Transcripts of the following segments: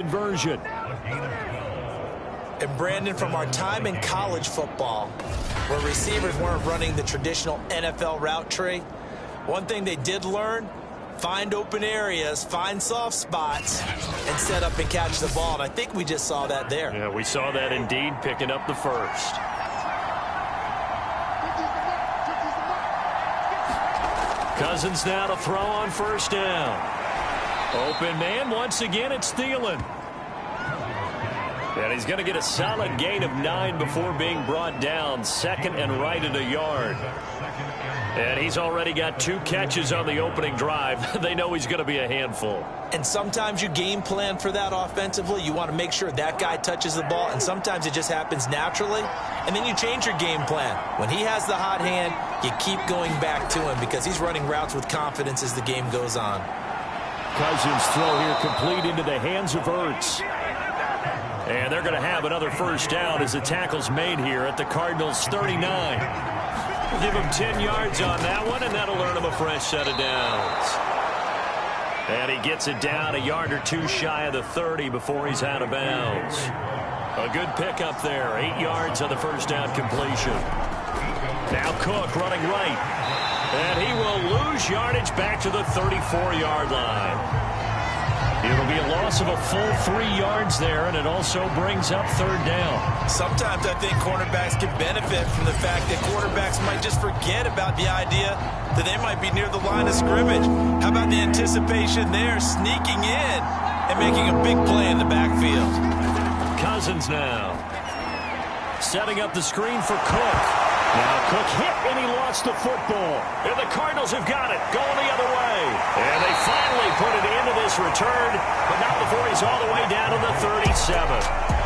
Conversion. And Brandon, from our time in college football, where receivers weren't running the traditional NFL route tree, one thing they did learn, find open areas, find soft spots, and set up and catch the ball. And I think we just saw that there. Yeah, we saw that indeed, picking up the first. Cousins now to throw on first down. Open man, once again, it's Thielen. And he's going to get a solid gain of 9 before being brought down. Second and right at a yard. And he's already got 2 catches on the opening drive. They know he's going to be a handful. And sometimes you game plan for that offensively. You want to make sure that guy touches the ball, and sometimes it just happens naturally. And then you change your game plan. When he has the hot hand, you keep going back to him because he's running routes with confidence as the game goes on. Cousins throw here complete into the hands of Ertz. And they're going to have another first down as the tackle's made here at the Cardinals' 39. Give him 10 yards on that one, and that'll earn him a fresh set of downs. And he gets it down a yard or 2 shy of the 30 before he's out of bounds. A good pickup there. 8 yards on the first down completion. Now Cook running right. And he will lose yardage back to the 34-yard line. It'll be a loss of a full 3 yards there, and it also brings up third down. Sometimes I think cornerbacks can benefit from the fact that quarterbacks might just forget about the idea that they might be near the line of scrimmage. How about the anticipation there, sneaking in and making a big play in the backfield? Cousins now setting up the screen for Cook. Now Cook hit, and he lost the football. And the Cardinals have got it, going the other way. And they finally put it into this return, but not before he's all the way down to the 37.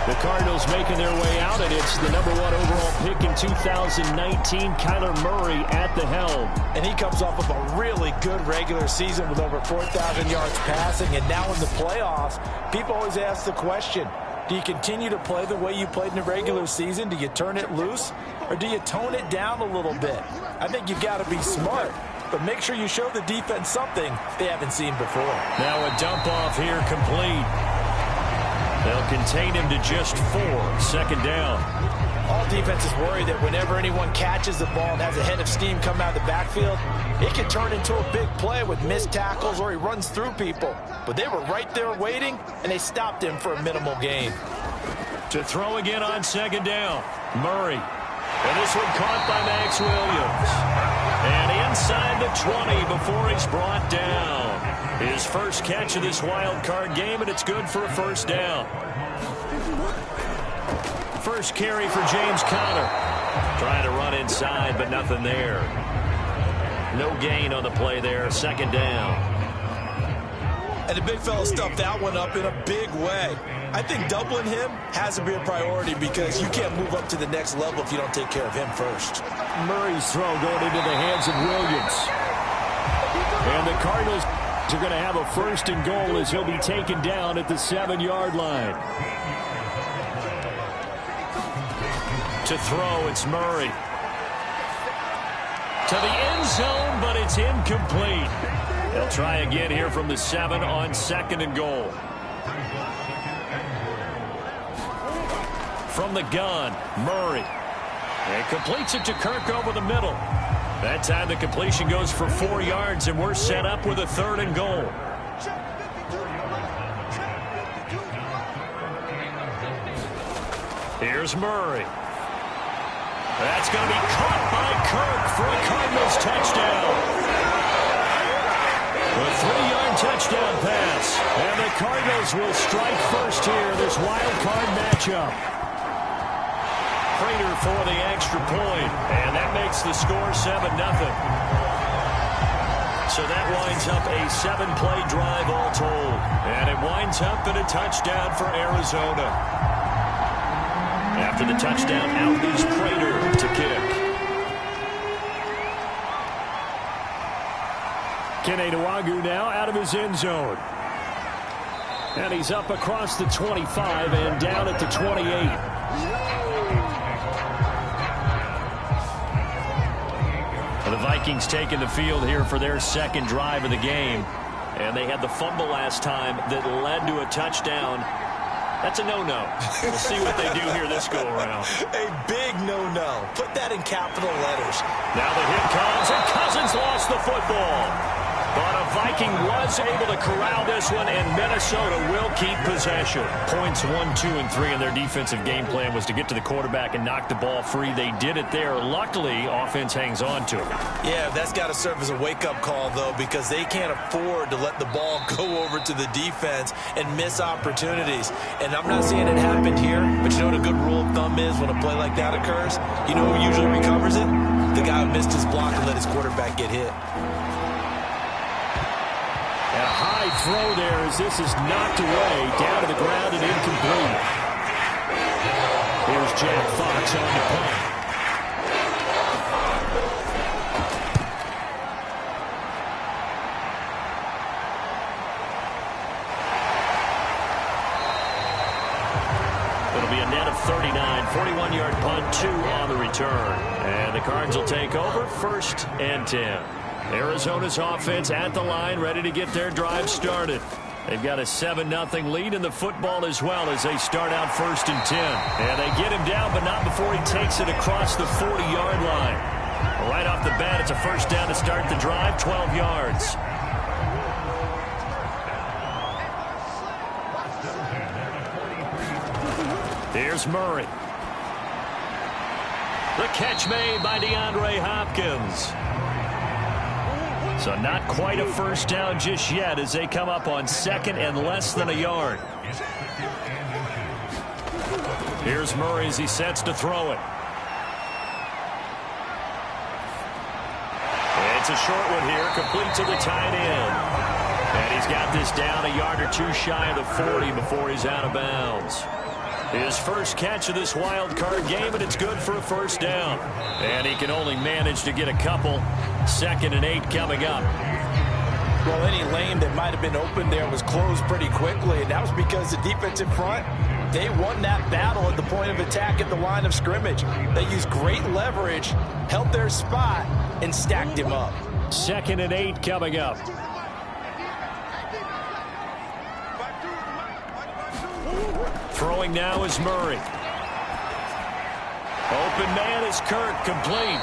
The Cardinals making their way out, and it's the #1 overall pick in 2019, Kyler Murray at the helm. And he comes off of a really good regular season with over 4,000 yards passing, and now in the playoffs, people always ask the question, do you continue to play the way you played in the regular season? Do you turn it loose? Or do you tone it down a little bit? I think you've got to be smart, but make sure you show the defense something they haven't seen before. Now a dump off here complete. They'll contain him to just 4. Second down. All defenses worry that whenever anyone catches the ball and has a head of steam come out of the backfield, it can turn into a big play with missed tackles or he runs through people. But they were right there waiting, and they stopped him for a minimal gain. To throw again on second down, Murray. And this one caught by Max Williams. And inside the 20 before he's brought down. His first catch of this wild card game, and it's good for a first down. First carry for James Conner. Trying to run inside, but nothing there. No gain on the play there. Second down. And the big fella stuffed that one up in a big way. I think doubling him has to be a priority because you can't move up to the next level if you don't take care of him first. Murray's throw going into the hands of Williams. And the Cardinals are going to have a first and goal as he'll be taken down at the 7-yard line. To throw, it's Murray. To the end zone, but it's incomplete. They'll try again here from the 7 on second and goal. From the gun, Murray. And completes it to Kirk over the middle. That time the completion goes for 4 yards, and we're set up with a third and goal. Here's Murray. That's going to be caught by Kirk for a Cardinals touchdown. A 3-yard touchdown pass. And the Cardinals will strike first here, this wild card matchup. Prater for the extra point. And that makes the score 7-0. So that winds up a 7-play drive all told. And it winds up in a touchdown for Arizona. After the touchdown, out is Prater to kick. Kene Nwangwu now out of his end zone. And he's up across the 25 and down at the 28. The Vikings taking the field here for their second drive of the game. And they had the fumble last time that led to a touchdown. That's a no-no. We'll see what they do here this go-around. A big no-no. Put that in capital letters. Now the hit comes, and Cousins lost the football. But a Viking was able to corral this one, and Minnesota will keep possession. Points 1, 2, and 3 in their defensive game plan was to get to the quarterback and knock the ball free. They did it there. Luckily, offense hangs on to it. Yeah, that's got to serve as a wake-up call, though, because they can't afford to let the ball go over to the defense and miss opportunities. And I'm not saying it happened here, but you know what a good rule of thumb is when a play like that occurs? You know who usually recovers it? The guy who missed his block and let his quarterback get hit. A high throw there as this is knocked away, down to the ground and incomplete. Here's Jack Fox on the punt. It'll be a net of 39, 41-yard punt, 2 on the return. And the Cards will take over, 1st and 10. Arizona's offense at the line, ready to get their drive started. They've got a 7-0 lead in the football as well as they start out 1st and 10. And they get him down, but not before he takes it across the 40-yard line. Right off the bat, it's a 1st down to start the drive, 12 yards. Here's Murray. The catch made by DeAndre Hopkins. So not quite a 1st down just yet as they come up on 2nd and less than a yard. Here's Murray as he sets to throw it. It's a short one here, complete to the tight end. And he's got this down a yard or 2 shy of the 40 before he's out of bounds. His first catch of this wild card game, and it's good for a 1st down. And he can only manage to get a couple. 2nd and 8 coming up. Well, any lane that might have been open there was closed pretty quickly, and that was because the defensive front, they won that battle at the point of attack at the line of scrimmage. They used great leverage, held their spot, and stacked him up. 2nd and 8 coming up. Throwing now is Murray. Open man is Kirk, complete.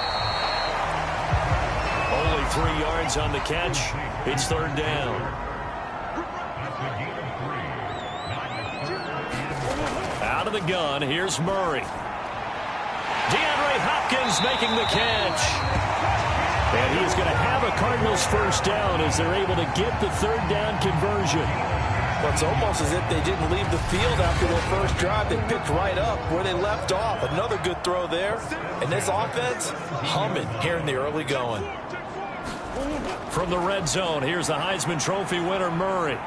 Only 3 yards on the catch. It's 3rd down. Out of the gun, here's Murray. DeAndre Hopkins making the catch. And he's going to have a Cardinals 1st down as they're able to get the 3rd down conversion. Well, it's almost as if they didn't leave the field after their first drive. They picked right up where they left off. Another good throw there. And this offense, humming here in the early going. From the red zone, here's the Heisman Trophy winner, Murray.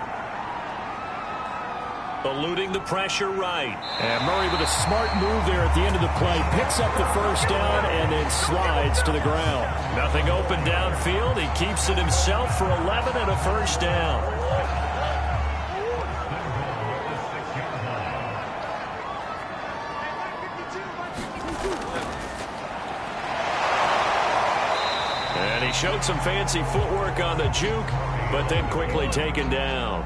Eluding the pressure right. And Murray with a smart move there at the end of the play. Picks up the 1st down and then slides to the ground. Nothing open downfield. He keeps it himself for 11 and a 1st down. And he showed some fancy footwork on the juke, but then quickly taken down.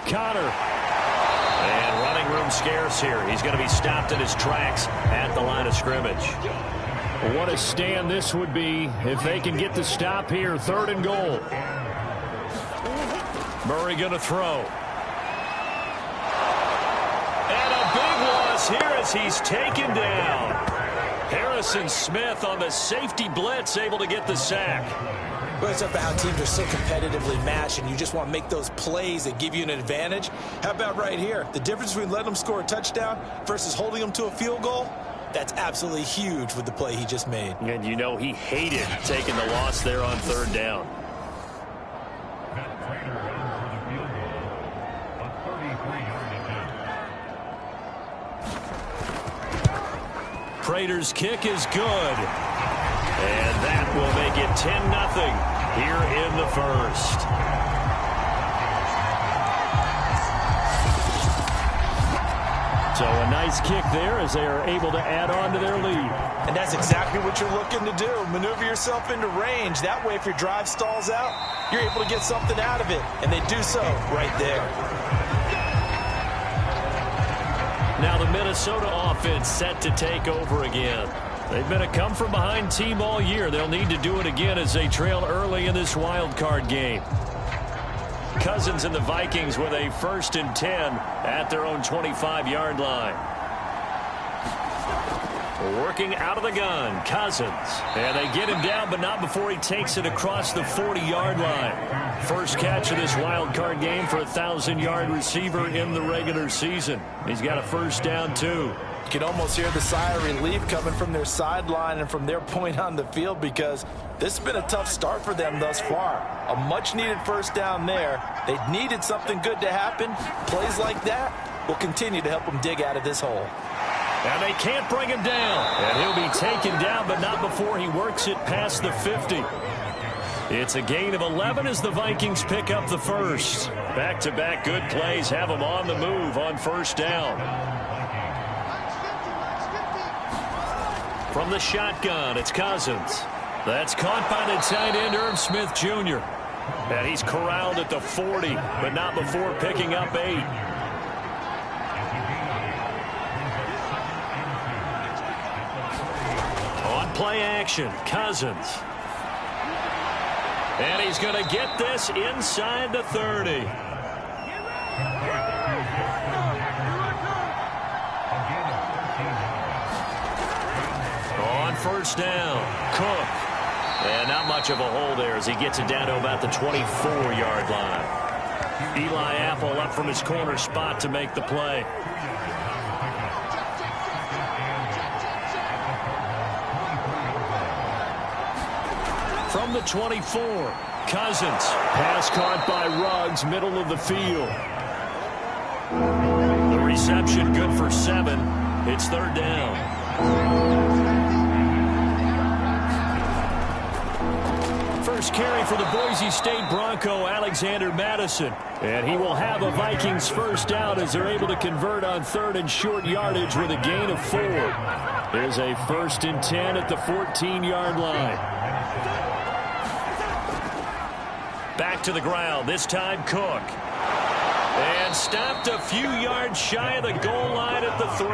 Connor. And running room scarce here. He's going to be stopped in his tracks at the line of scrimmage. What a stand this would be if they can get the stop here. 3rd and goal. Murray going to throw. Here as he's taken down. Harrison Smith on the safety blitz, able to get the sack. Well, it's about how teams are so competitively matched, and you just want to make those plays that give you an advantage. How about right here? The difference between letting them score a touchdown versus holding them to a field goal, that's absolutely huge with the play he just made. And you know he hated taking the loss there on 3rd down. Prater's kick is good. And that will make it 10-0 here in the 1st. So a nice kick there as they are able to add on to their lead. And that's exactly what you're looking to do. Maneuver yourself into range. That way, if your drive stalls out, you're able to get something out of it. And they do so right there. Now the Minnesota offense set to take over again. They've been a come-from-behind team all year. They'll need to do it again as they trail early in this wild card game. Cousins and the Vikings with a 1st and 10 at their own 25-yard line. Working out of the gun, Cousins. And they get him down, but not before he takes it across the 40-yard line. First catch of this wild card game for a 1,000-yard receiver in the regular season. He's got a 1st down, too. You can almost hear the sigh of relief coming from their sideline and from their point on the field because this has been a tough start for them thus far. A much-needed 1st down there. They needed something good to happen. Plays like that will continue to help them dig out of this hole. And they can't bring him down. And he'll be taken down, but not before he works it past the 50. It's a gain of 11 as the Vikings pick up the 1st. Back-to-back good plays have them on the move on 1st down. From the shotgun, it's Cousins. That's caught by the tight end, Irv Smith Jr. And he's corralled at the 40, but not before picking up 8. On play action, Cousins. And he's going to get this inside the 30. On 1st down, Cook. And not much of a hole there as he gets it down to about the 24-yard line. Eli Apple up from his corner spot to make the play. From the 24, Cousins. Pass caught by Ruggs, middle of the field. The reception good for 7. It's 3rd down. First carry for the Boise State Bronco, Alexander Madison. And he will have a Vikings 1st down as they're able to convert on 3rd and short yardage with a gain of 4. There's a 1st and 10 at the 14-yard line. Back to the ground, this time Cook. And stopped a few yards shy of the goal line at the 3.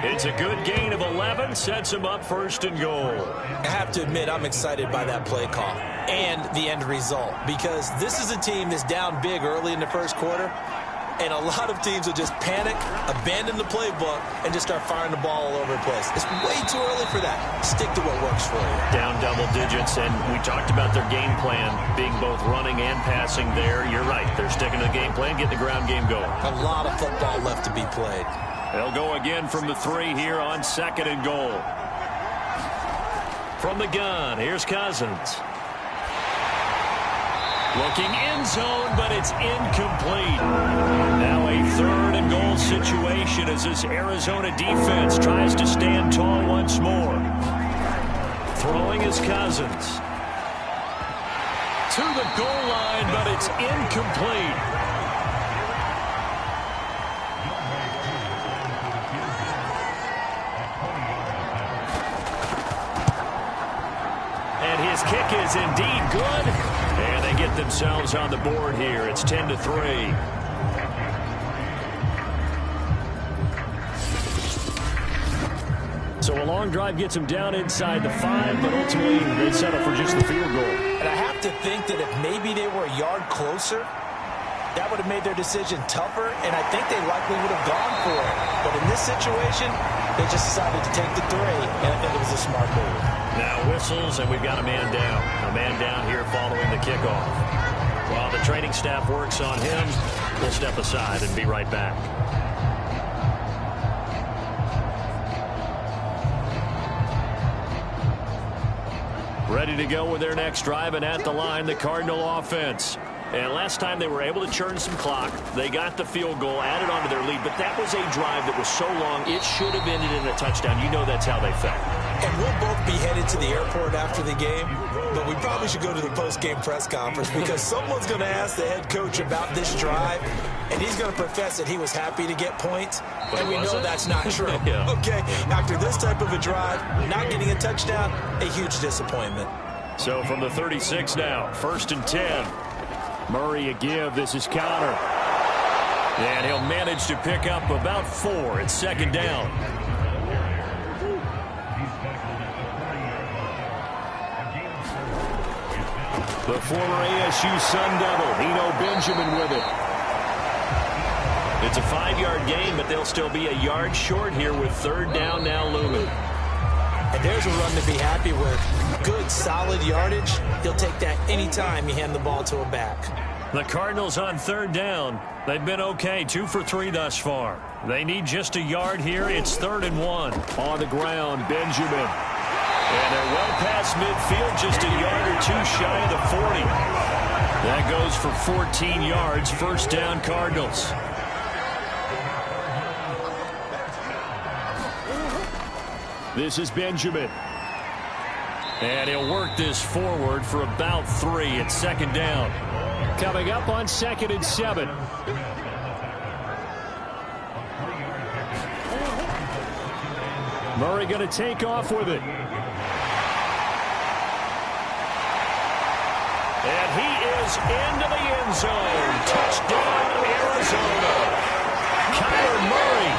It's a good gain of 11, sets him up 1st and goal. I have to admit, I'm excited by that play call and the end result because this is a team that's down big early in the 1st quarter, and a lot of teams will just panic, abandon the playbook, and just start firing the ball all over the place. It's way too early for that. Stick to what works for you. Down double digits, and we talked about their game plan being both running and passing there. You're right. They're sticking to the game plan, getting the ground game going. A lot of football left to be played. They'll go again from the 3 here on 2nd and goal. From the gun, here's Cousins. Looking end zone, but it's incomplete. Now a 3rd and goal situation as this Arizona defense tries to stand tall once more. Throwing is Cousins. To the goal line, but it's incomplete. His kick is indeed good, and they get themselves on the board here. It's 10-3. So a long drive gets them down inside the 5, but ultimately they settle for just the field goal. And I have to think that if maybe they were a yard closer, that would have made their decision tougher, and I think they likely would have gone for it. But in this situation, they just decided to take the 3, and I think it was a smart move. Now whistles, and we've got a man down. A man down here following the kickoff. While the training staff works on him, we'll step aside and be right back. Ready to go with their next drive, and at the line, the Cardinal offense. And last time they were able to churn some clock. They got the field goal, added on to their lead, but that was a drive that was so long, it should have ended in a touchdown. You know that's how they felt. And we'll both be headed to the airport after the game, but we probably should go to the post-game press conference because someone's going to ask the head coach about this drive, and he's going to profess that he was happy to get points, and we know that's not true. Yeah. Okay, after this type of a drive, not getting a touchdown, a huge disappointment. So from the 36 now, 1st and 10. Murray a give. This is Connor. And he'll manage to pick up about 4 at 2nd down. The former ASU Sun Devil, Eno Benjamin with it. It's a 5-yard gain, but they'll still be a yard short here with 3rd down now looming. And there's a run to be happy with. Good, solid yardage. He'll take that anytime you hand the ball to a back. The Cardinals on 3rd down. They've been okay, 2 for 3 thus far. They need just a yard here. It's 3rd and 1. On the ground, Benjamin. And they're well past midfield, just a yard or 2 shy of the 40. That goes for 14 yards, 1st down Cardinals. This is Benjamin. And he'll work this forward for about 3 at 2nd down. Coming up on 2nd and 7. Murray going to take off with it. And he is into the end zone. Touchdown, Arizona. Kyler Murray,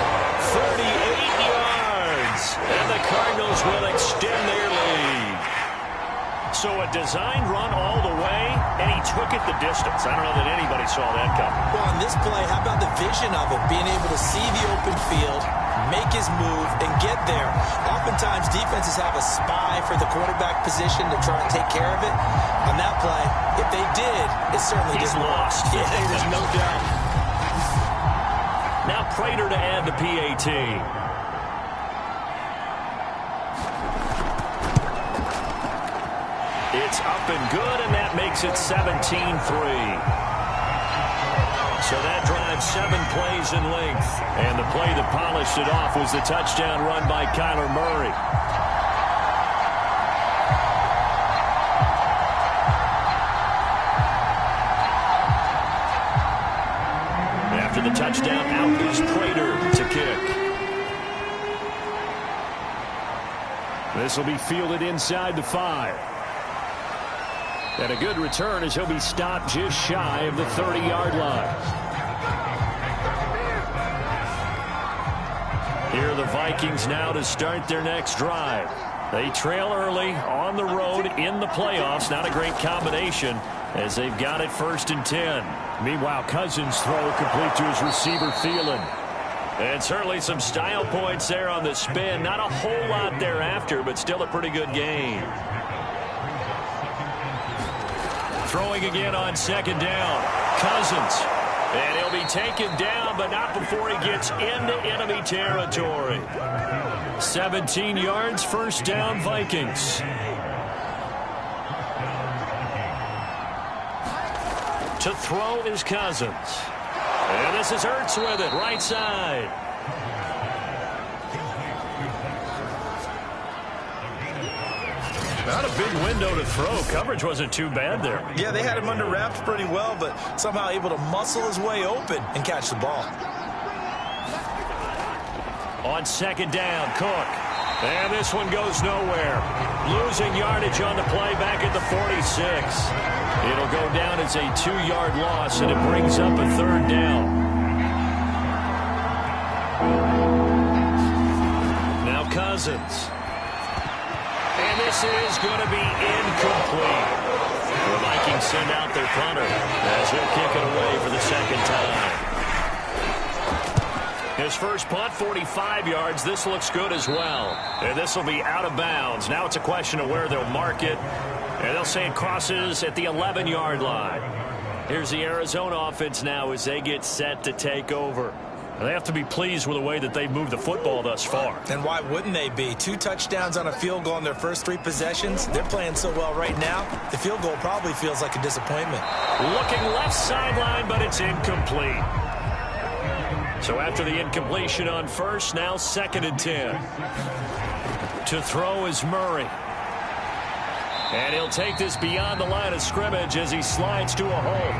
38 yards. And the Cardinals will extend their lead. So a designed run all the way, and he took it the distance. I don't know that anybody saw that coming. Well, on this play, how about the vision of it? Being able to see the open field, make his move, and get there. Oftentimes, defenses have a spy for the quarterback position to try and take care of it. On that play, if they did, it certainly He's didn't lost. Yeah, there's no doubt. Now Prater to add the PAT. It's up and good, and that makes it 17-3. So that drives 7 plays in length. And the play that polished it off was the touchdown run by Kyler Murray. After the touchdown, out is Prater to kick. This will be fielded inside the 5. And a good return as he'll be stopped just shy of the 30-yard line. Here are the Vikings now to start their next drive. They trail early on the road in the playoffs. Not a great combination as they've got it 1st and 10. Meanwhile, Cousins throw complete to his receiver Thielen. And certainly some style points there on the spin. Not a whole lot thereafter, but still a pretty good game. Throwing again on 2nd down. Cousins. And he'll be taken down, but not before he gets into enemy territory. 17 yards, 1st down Vikings. To throw is Cousins. And this is Ertz with it, right side. Not a big window to throw. Coverage wasn't too bad there. Yeah, they had him under wraps pretty well, but somehow able to muscle his way open and catch the ball. On 2nd down, Cook. And this one goes nowhere. Losing yardage on the play back at the 46. It'll go down as a 2-yard loss, and it brings up a 3rd down. Now Cousins. And this is going to be incomplete. The Vikings send out their punter as he'll kick it away for the 2nd time. His first punt, 45 yards. This looks good as well. And this will be out of bounds. Now it's a question of where they'll mark it. And they'll say it crosses at the 11-yard line. Here's the Arizona offense now as they get set to take over. They have to be pleased with the way that they've moved the football thus far. And why wouldn't they be? 2 touchdowns on a field goal in their first 3 possessions. They're playing so well right now, the field goal probably feels like a disappointment. Looking left sideline, but it's incomplete. So after the incompletion on first, now 2nd and 10. To throw is Murray. And he'll take this beyond the line of scrimmage as he slides to a hole.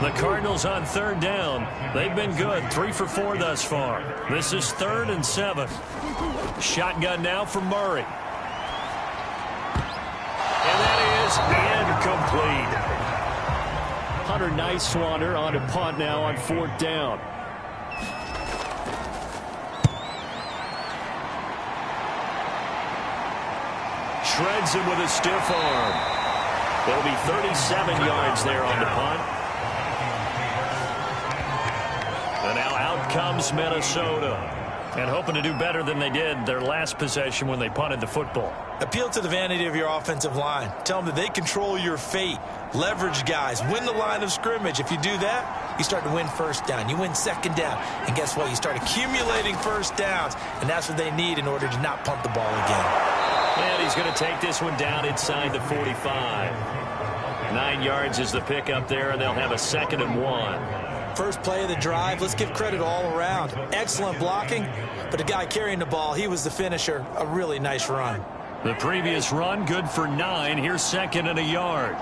The Cardinals on third down. They've been good, 3 for 4 thus far. This is 3rd and 7. Shotgun now for Murray. And that is incomplete. Hunter Nighswander on a punt now on 4th down. Shreds him with a stiff arm. It'll be 37 yards there on the punt. And now out comes Minnesota. And hoping to do better than they did their last possession when they punted the football. Appeal to the vanity of your offensive line. Tell them that they control your fate. Leverage guys. Win the line of scrimmage. If you do that, you start to win first down. You win second down. And guess what? You start accumulating first downs. And that's what they need in order to not punt the ball again. And he's going to take this one down inside the 45. 9 yards is the pickup there, and they'll have a 2nd and 1. First play of the drive, let's give credit all around. Excellent blocking, but the guy carrying the ball, he was the finisher. A really nice run. The previous run, good for 9. Here's 2nd and a yard.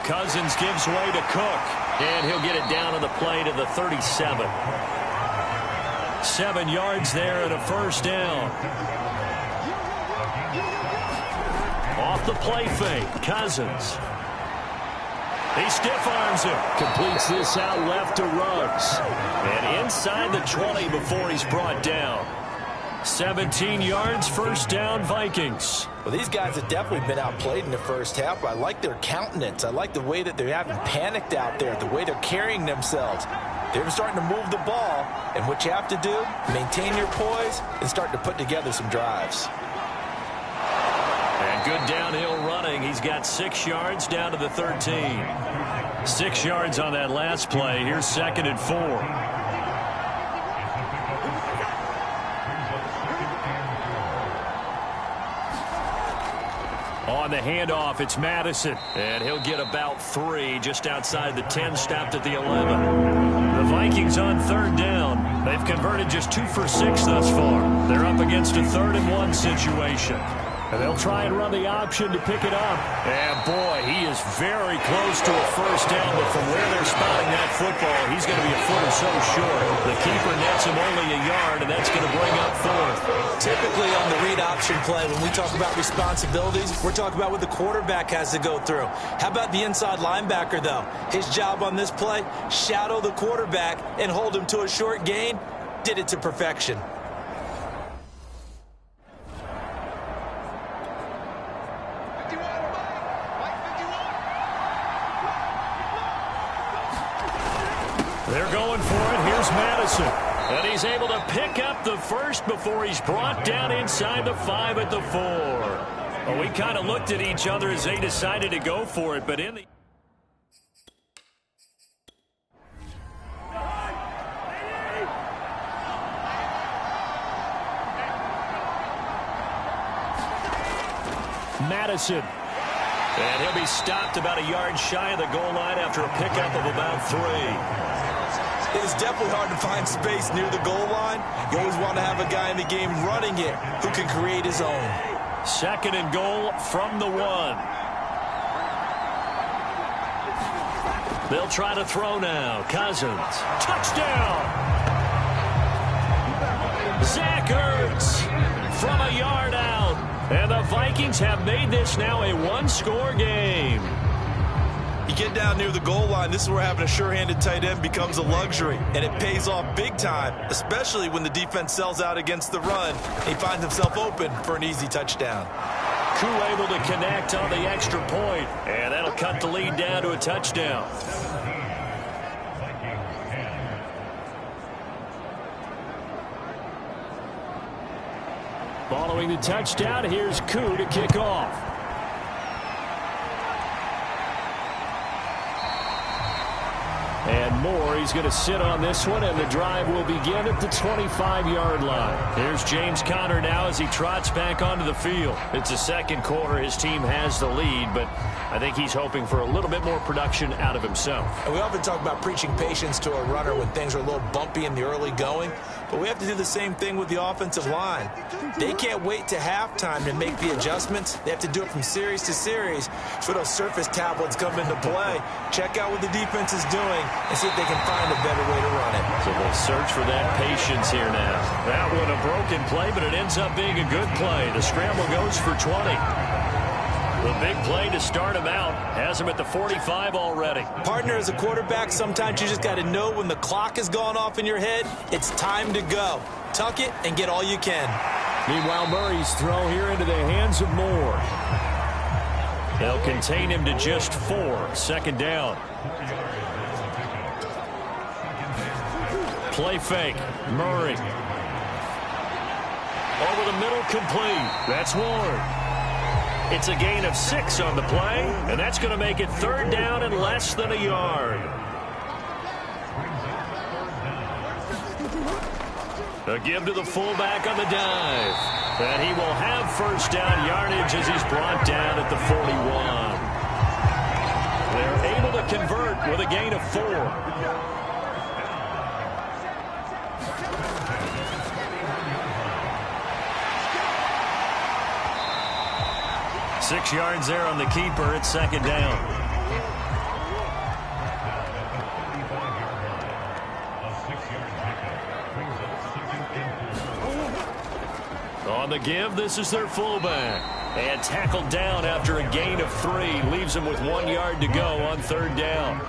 Cousins gives way to Cook, and he'll get it down on the play to the 37. 7 yards there and a first down. Off the play fake, Cousins. He stiff arms him. Completes this out left to Ruggs. And inside the 20 before he's brought down. 17 yards, first down, Vikings. Well, these guys have definitely been outplayed in the first half. I like their countenance. I like the way that they haven't panicked out there, the way they're carrying themselves. They're starting to move the ball, and what you have to do, maintain your poise and start to put together some drives. And good downhill running. He's got 6 yards down to the 13. 6 yards on that last play. Here's 2nd and 4. On the handoff, it's Madison. And he'll get about 3 just outside the 10, stopped at the 11. The Vikings on third down. They've converted just 2 for 6 thus far. They're up against a 3rd and 1 situation. And they'll try and run the option to pick it up. And boy, he is very close to a first down, but from where they're spotting that football, he's going to be a foot or so short. The keeper nets him only a yard, and that's going to bring up 4th. Typically on the read option play, when we talk about responsibilities, we're talking about what the quarterback has to go through. How about the inside linebacker, though? His job on this play, shadow the quarterback and hold him to a short gain. Did it to perfection. They're going for it. Here's Madison. And he's able to pick up the first before he's brought down inside the 5 at the 4. Well, we kind of looked at each other as they decided to go for it, but in the... Madison. And he'll be stopped about a yard shy of the goal line after a pickup of about 3. It is definitely hard to find space near the goal line. You always want to have a guy in the game running it who can create his own. 2nd and goal from the 1. They'll try to throw now. Cousins. Touchdown! Zach Ertz from a yard out. And the Vikings have made this now a one-score game. You get down near the goal line, this is where having a sure-handed tight end becomes a luxury, and it pays off big time, especially when the defense sells out against the run. He finds himself open for an easy touchdown. Koo able to connect on the extra point, and that'll cut the lead down to a touchdown. Following the touchdown, here's Koo to kick off. And Moore, he's going to sit on this one, and the drive will begin at the 25-yard line. Here's James Conner now as he trots back onto the field. It's the second quarter. His team has the lead, but I think he's hoping for a little bit more production out of himself. And we often talk about preaching patience to a runner when things are a little bumpy in the early going, but we have to do the same thing with the offensive line. They can't wait to halftime to make the adjustments. They have to do it from series to series. So those surface tablets come into play. Check out what the defense is doing and see if they can find a better way to run it. So they'll search for that patience here now. That one a broken play, but it ends up being a good play. The scramble goes for 20. The big play to start him out has him at the 45 already. Partner, as a quarterback, sometimes you just got to know when the clock has gone off in your head, it's time to go. Tuck it and get all you can. Meanwhile, Murray's throw here into the hands of Moore. They'll contain him to just 4. Second down. Play fake. Murray. Over the middle, complete. That's Ward. It's a gain of 6 on the play, and that's going to make it third down and less than a yard. A give to the fullback on the dive. And he will have first down yardage as he's brought down at the 41. They're able to convert with a gain of 4. 6 yards there on the keeper. It's second down. On the give, this is their fullback. And tackled down after a gain of 3. Leaves them with 1 yard to go on third down.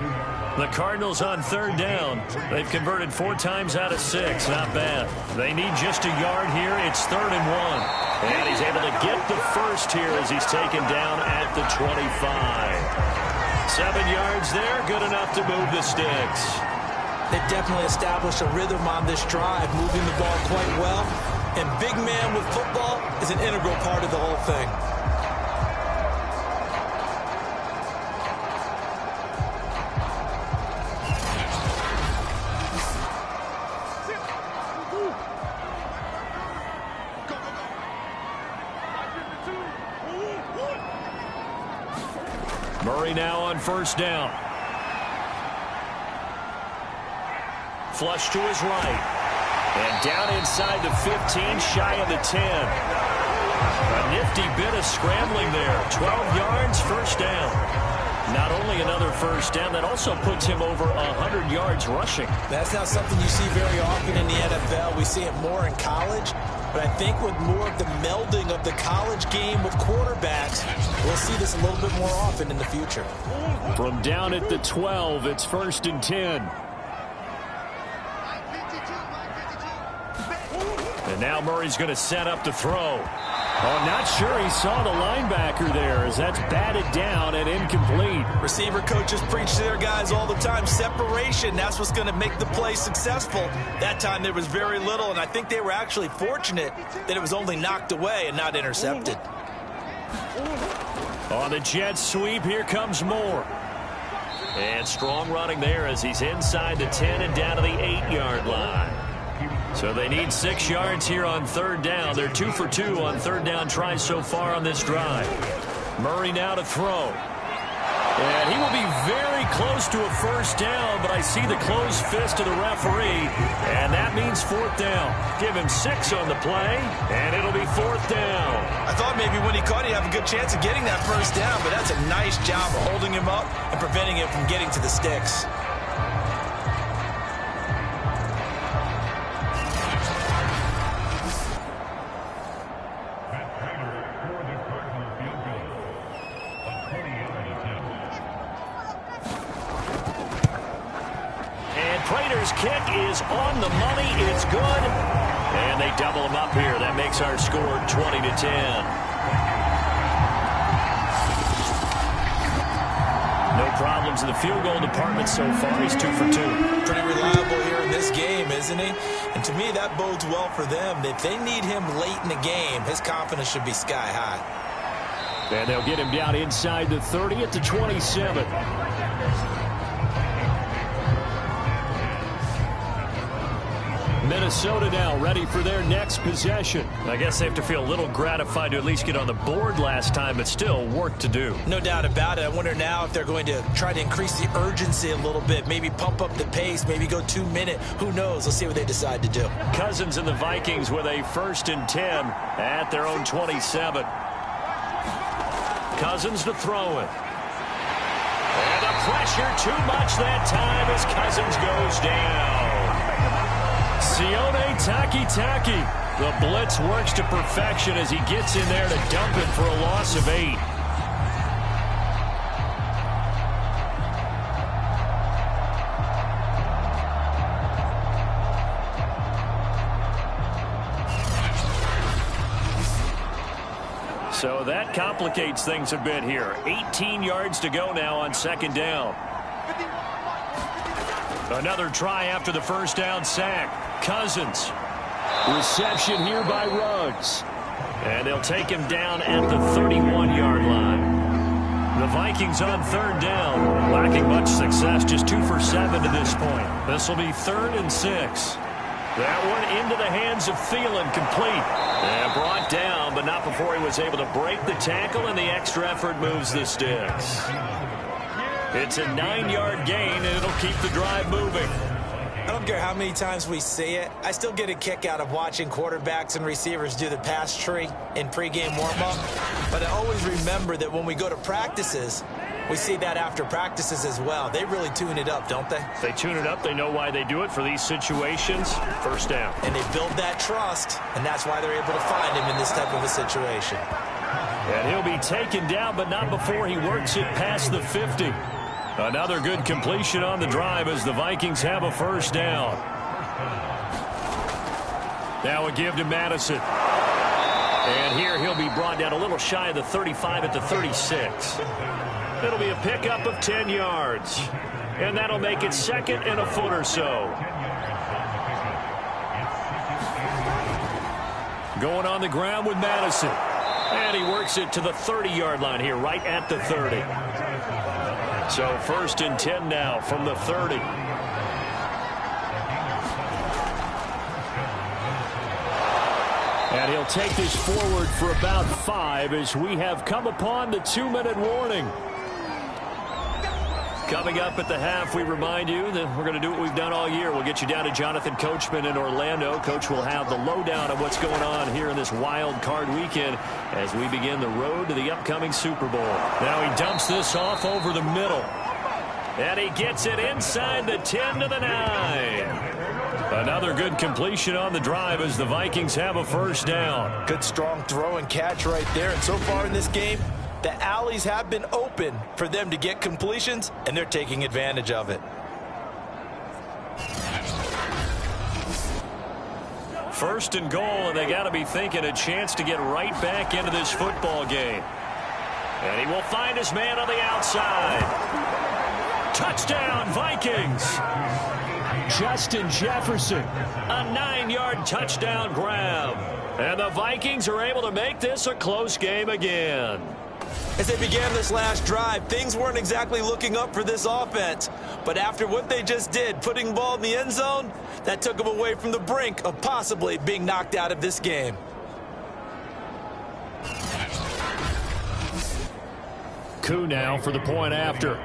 The Cardinals on third down. They've converted 4 times out of 6. Not bad. They need just a yard here. It's 3rd and 1. And he's able to get the first here as he's taken down at the 25. 7 yards there. Good enough to move the sticks. They've definitely established a rhythm on this drive, moving the ball quite well. And big man with football is an integral part of the whole thing. Murray now on first down. Flush to his right. And down inside the 15, shy of the 10. A nifty bit of scrambling there. 12 yards, first down. Not only another first down, that also puts him over 100 yards rushing. That's not something you see very often in the NFL. We see it more in college. But I think with more of the melding of the college game with quarterbacks, we'll see this a little bit more often in the future. From down at the 12, it's 1st and 10. And now Murray's going to set up to throw. Oh, not sure he saw the linebacker there as that's batted down and incomplete. Receiver coaches preach to their guys all the time. Separation, that's what's going to make the play successful. That time there was very little, and I think they were actually fortunate that it was only knocked away and not intercepted. On the jet sweep, here comes Moore. And strong running there as he's inside the 10 and down to the 8-yard line. So they need 6 yards here on third down. They're 2 for 2 on third down tries so far on this drive. Murray now to throw. And he will be very close to a first down, but I see the closed fist of the referee, and that means 4th down. Give him 6 on the play, and it'll be 4th down. I thought maybe when he caught it, he'd have a good chance of getting that first down, but that's a nice job of holding him up and preventing him from getting to the sticks. Kick is on the money. It's good. And they double him up here. That makes our score 20-10. No problems in the field goal department so far. He's 2 for 2. Pretty reliable here in this game, isn't he? And to me, that bodes well for them. If they need him late in the game, his confidence should be sky high. And they'll get him down inside the 30 at the 27. Minnesota now ready for their next possession. I guess they have to feel a little gratified to at least get on the board last time, but still work to do. No doubt about it. I wonder now if they're going to try to increase the urgency a little bit, maybe pump up the pace, maybe go 2 minute. Who knows? Let's see what they decide to do. Cousins and the Vikings with a 1st and 10 at their own 27. Cousins to throw it. And the pressure too much that time as Cousins goes down. Sione Takitaki. The blitz works to perfection as he gets in there to dump it for a loss of 8. So that complicates things a bit here. 18 yards to go now on 2nd down. Another try after the 1st down sack. Cousins. Reception here by Ruggs. And they'll take him down at the 31-yard line. The Vikings on 3rd down. Lacking much success, just 2 for 7 to this point. This will be 3rd and 6. That one into the hands of Thielen, complete. And brought down, but not before he was able to break the tackle, and the extra effort moves the sticks. It's a 9-yard gain, and it'll keep the drive moving. I don't care how many times we see it. I still get a kick out of watching quarterbacks and receivers do the pass tree in pregame warm-up. But I always remember that when we go to practices, we see that after practices as well. They really tune it up, don't they? They tune it up. They know why they do it for these situations. 1st down. And they build that trust, and that's why they're able to find him in this type of a situation. And he'll be taken down, but not before he works it past the 50. Another good completion on the drive as the Vikings have a 1st down. Now a give to Madison. And here he'll be brought down a little shy of the 35 at the 36. It'll be a pickup of 10 yards. And that'll make it 2nd and a foot or so. Going on the ground with Madison. And he works it to the 30-yard line here, right at the 30. So 1st and 10 now from the 30. And he'll take this forward for about 5 as we have come upon the 2-minute warning. Coming up at the half, we remind you that we're going to do what we've done all year. We'll get you down to Jonathan Coachman in Orlando. Coach will have the lowdown of what's going on here in this wild card weekend as we begin the road to the upcoming Super Bowl. Now he dumps this off over the middle. And he gets it inside the 10 to the 9. Another good completion on the drive as the Vikings have a 1st down. Good strong throw and catch right there. And so far in this game, the alleys have been open for them to get completions, and they're taking advantage of it. 1st and goal, and they got to be thinking a chance to get right back into this football game. And he will find his man on the outside. Touchdown, Vikings. Justin Jefferson. A 9-yard touchdown grab. And the Vikings are able to make this a close game again. As they began this last drive, things weren't exactly looking up for this offense. But after what they just did, putting the ball in the end zone, that took them away from the brink of possibly being knocked out of this game. Koo now for the point after.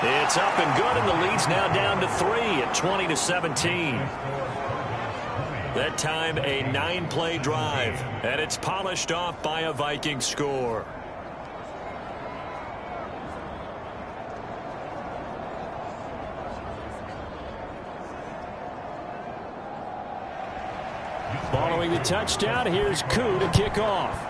It's up and good, and the lead's now down to 3 at 20-17. That time a 9-play drive, and it's polished off by a Viking score. Following the touchdown, here's Koo to kick off.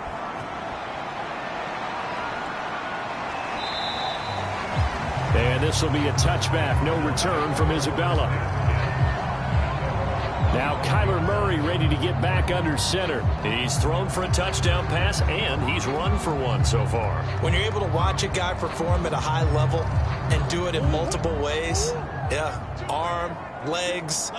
And this will be a touchback. No return from Isabella. Now Kyler Murray ready to get back under center. He's thrown for a touchdown pass, and he's run for one so far. When you're able to watch a guy perform at a high level and do it in multiple ways, Yeah, arm, legs.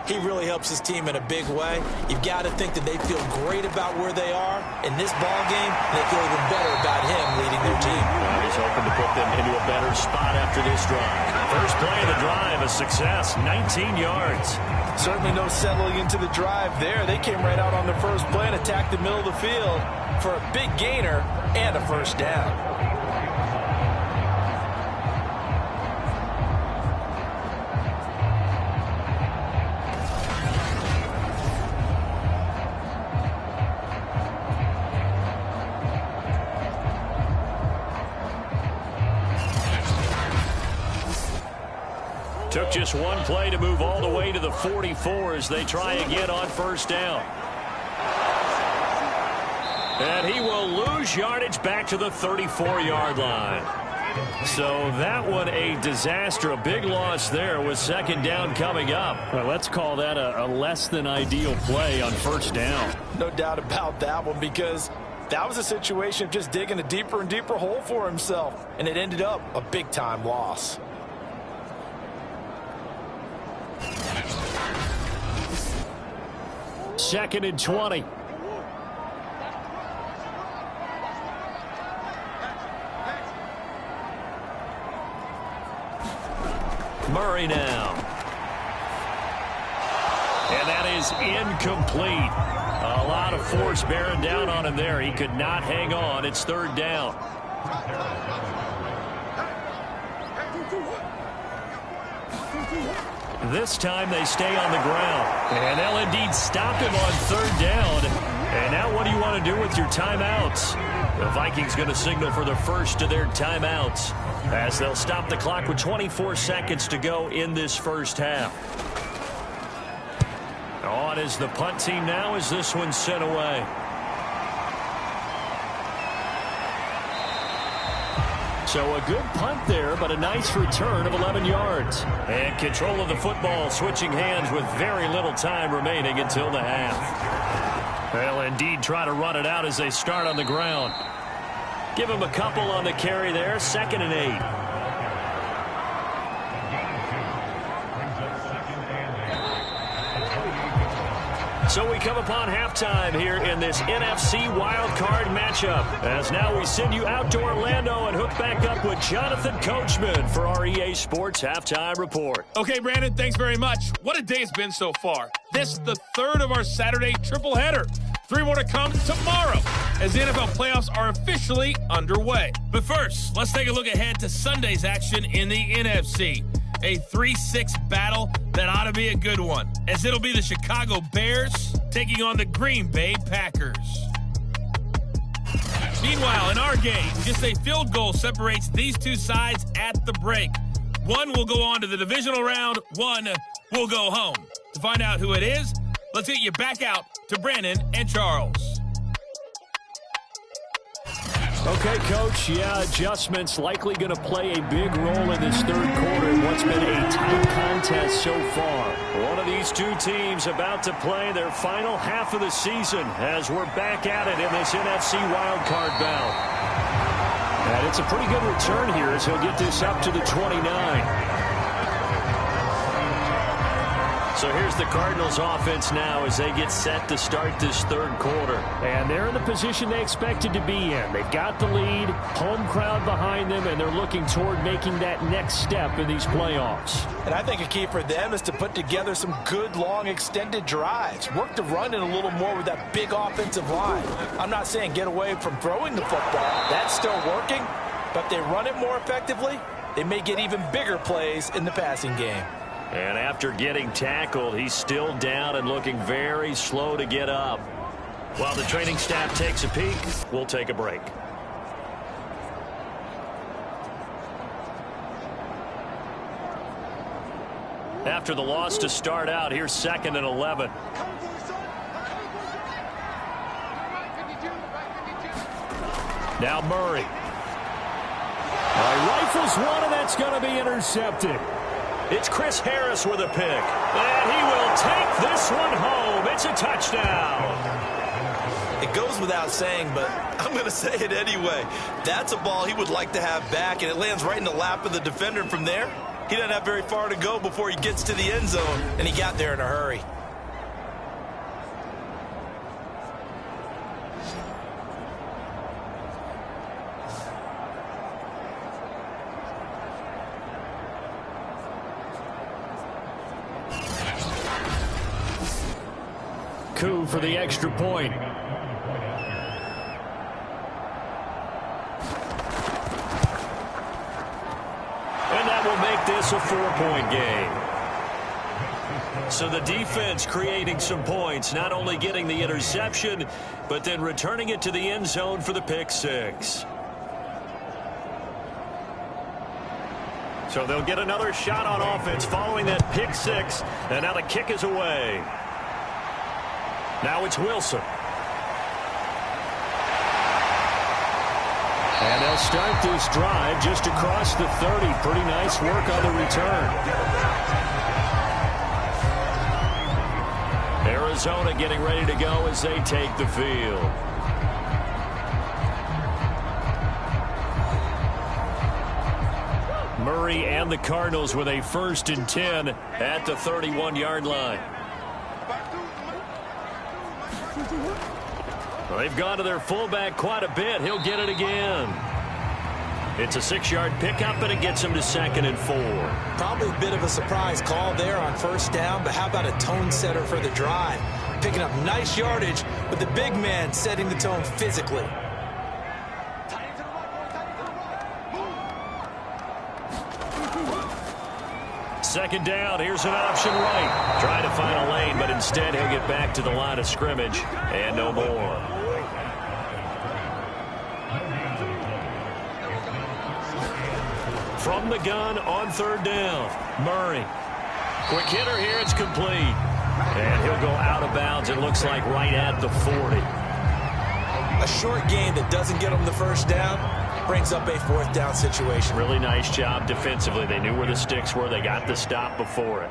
He really helps his team in a big way. You've got to think that they feel great about where they are in this ball game. They feel even better about him leading their team. Well, he's hoping to put them into a better spot after this drive. First play of the drive, a success, 19 yards. Certainly no settling into the drive there. They came right out on the first play and attacked the middle of the field for a big gainer and a first down. Took just one play to move all the way to the 44 as they try again on first down. And he will lose yardage back to the 34-yard line. So that one a disaster, a big loss there with second down coming up. Well, let's call that a less than ideal play on first down. No doubt about that one, because that was a situation of just digging a deeper and deeper hole for himself, and it ended up a big-time loss. Second and 20. Murray now. And that is incomplete. A lot of force bearing down on him there. He could not hang on. It's third down. This time they stay on the ground. And they'll indeed stop him on third down. And now what do you want to do with your timeouts? The Vikings going to signal for the first of their timeouts as they'll stop the clock with 24 seconds to go in this first half. On is the punt team now as this one's sent away. So a good punt there, but a nice return of 11 yards. And control of the football, switching hands with very little time remaining until the half. They'll indeed try to run it out as they start on the ground. Give him a couple on the carry there, 2nd and 8. So we come upon halftime here in this NFC wildcard matchup. As now we send you out to Orlando and hook back up with Jonathan Coachman for our EA Sports Halftime Report. Okay, Brandon, thanks very much. What a day it's been so far. This the third of our Saturday triple header. 3 more to come tomorrow as the NFL playoffs are officially underway. But first, let's take a look ahead to Sunday's action in the NFC. A 3-6 battle that ought to be a good one, as it'll be the Chicago Bears taking on the Green Bay Packers. Meanwhile, in our game, just a field goal separates these two sides at the break. One will go on to the divisional round, one will go home. To find out who it is, let's get you back out to Brandon and Charles. Okay, Coach, adjustments likely going to play a big role in this third quarter in what's been a tight contest so far. One of these two teams about to play their final half of the season as we're back at it in this NFC wildcard bout. And it's a pretty good return here as he'll get this up to the 29. So here's the Cardinals offense now as they get set to start this third quarter. And they're in the position they expected to be in. They've got the lead, home crowd behind them, and they're looking toward making that next step in these playoffs. And I think a key for them is to put together some good, long, extended drives. Work the run in a little more with that big offensive line. I'm not saying get away from throwing the football. That's still working. But if they run it more effectively, they may get even bigger plays in the passing game. And after getting tackled, he's still down and looking very slow to get up. While the training staff takes a peek, we'll take a break. After the loss to start out, here's 2nd and 11. Now Murray. Rifles one, and that's going to be intercepted. It's Chris Harris with a pick. And he will take this one home. It's a touchdown. It goes without saying, but I'm going to say it anyway. That's a ball he would like to have back, and it lands right in the lap of the defender. From there, He doesn't have very far to go before he gets to the end zone, and he got there in a hurry. Coup for the extra point. And that will make this a 4-point game. So the defense creating some points, not only getting the interception, but then returning it to the end zone for the pick six. So they'll get another shot on offense following that pick six, and now the kick is away. Now it's Wilson. And they'll start this drive just across the 30. Pretty nice work on the return. Arizona getting ready to go as they take the field. Murray and the Cardinals with a 1st and 10 at the 31-yard line. Well, they've gone to their fullback quite a bit. He'll get it again. It's a 6-yard pickup, and it gets him to 2nd and 4. Probably a bit of a surprise call there on 1st down, but how about a tone setter for the drive? Picking up nice yardage, but the big man setting the tone physically. Second down, here's an option right. Trying to find a lane, but instead he'll get back to the line of scrimmage and no more. From the gun on 3rd down, Murray. Quick hitter here, it's complete. And he'll go out of bounds, it looks like right at the 40. A short gain that doesn't get him the 1st down brings up a 4th down situation. Really nice job defensively. They knew where the sticks were. They got the stop before it.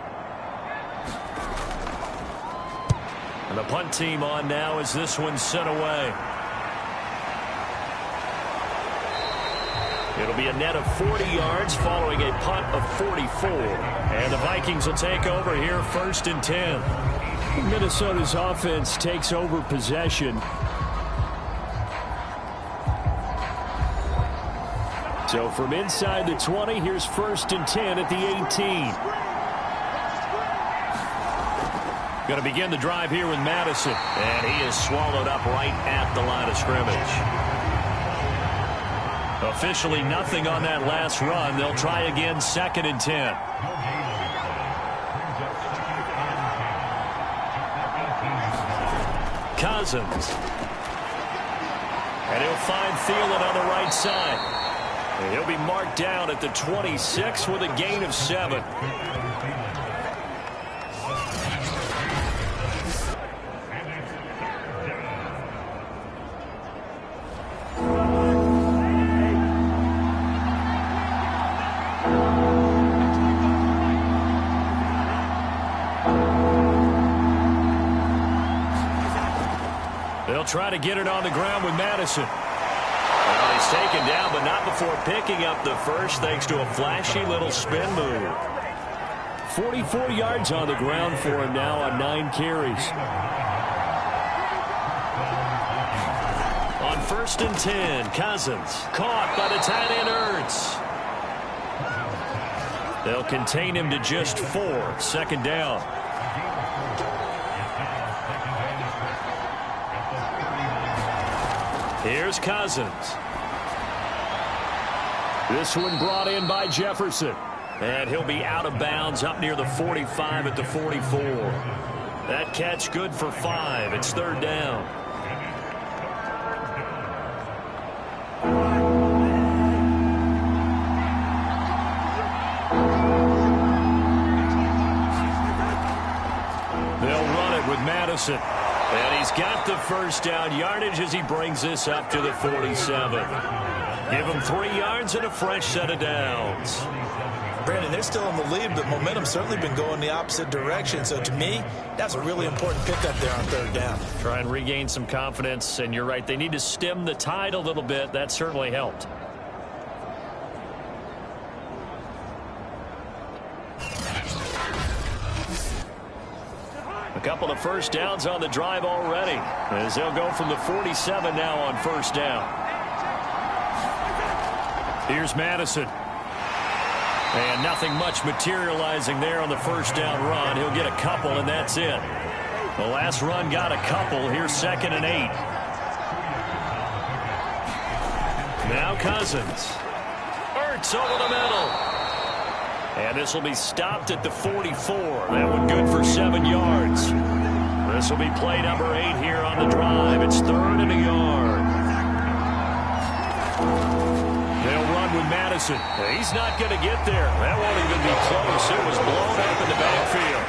And the punt team on now as this one's sent away. It'll be a net of 40 yards following a punt of 44. And the Vikings will take over here 1st and 10. Minnesota's offense takes over possession. So from inside the 20, here's 1st and 10 at the 18. Going to begin the drive here with Madison. And he is swallowed up right at the line of scrimmage. Officially nothing on that last run. They'll try again 2nd and 10. Cousins. And he'll find Thielen on the right side. And he'll be marked down at the 26 with a gain of 7. They'll try to get it on the ground with Madison. Well, he's taken down, but not before picking up the first, thanks to a flashy little spin move. 44 yards on the ground for him now on 9 carries. On 1st and 10, Cousins caught by the tight end Ertz. They'll contain him to just 4. 2nd down. Here's Cousins. This one brought in by Jefferson. And he'll be out of bounds up near the 45 at the 44. That catch good for 5. It's 3rd down. They'll run it with Madison. And he's got the 1st down yardage as he brings this up to the 47. Give him 3 yards and a fresh set of downs. Brandon, they're still in the lead, but momentum's certainly been going the opposite direction. So to me, that's a really important pickup there on 3rd down. Try and regain some confidence, and you're right. They need to stem the tide a little bit. That certainly helped. A couple of first downs on the drive already, as they'll go from the 47 now on first down. Here's Madison. And nothing much materializing there on the first down run. He'll get a couple, and that's it. The last run got a couple. Here's 2nd and 8. Now Cousins. Ertz over the middle. And this will be stopped at the 44. That one good for 7 yards. This will be play number 8 here on the drive. It's 3rd and a yard. They'll run with Madison. He's not going to get there. That won't even be close. It was blown up in the backfield.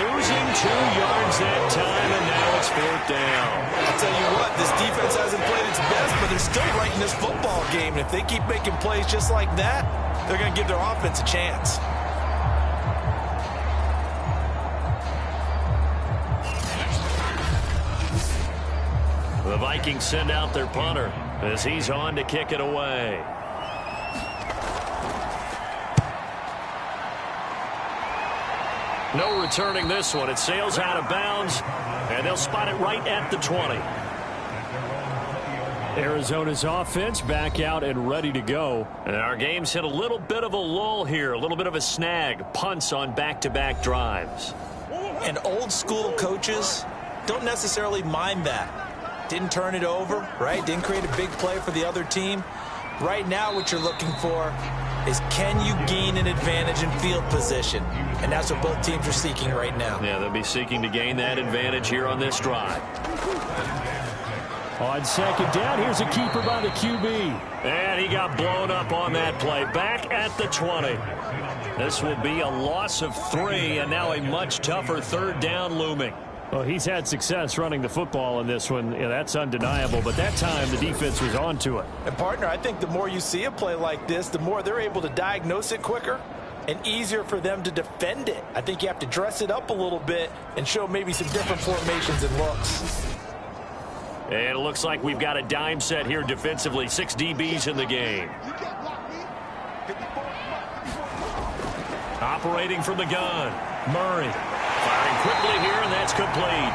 Losing 2 yards that time, and now it's 4th down. I'll tell you what, this defense hasn't played its best, but they're still right in this football game. And if they keep making plays just like that, they're going to give their offense a chance. The Vikings send out their punter as he's on to kick it away. No returning this one. It sails out of bounds, and they'll spot it right at the 20. Arizona's offense back out and ready to go. And our game's hit a little bit of a lull here, a little bit of a snag. Punts on back-to-back drives. And old school coaches don't necessarily mind that. Didn't turn it over, right? Didn't create a big play for the other team. Right now what you're looking for is, can you gain an advantage in field position? And that's what both teams are seeking right now. Yeah, they'll be seeking to gain that advantage here on this drive. On 2nd down, here's a keeper by the QB. And he got blown up on that play. Back at the 20. This will be a loss of 3, and now a much tougher 3rd down looming. Well, he's had success running the football in this one. Yeah, that's undeniable. But that time, the defense was onto it. And, partner, I think the more you see a play like this, the more they're able to diagnose it quicker and easier for them to defend it. I think you have to dress it up a little bit and show maybe some different formations and looks. And it looks like we've got a dime set here defensively. 6 DBs in the game. Operating from the gun, Murray. Firing quickly here, and that's complete.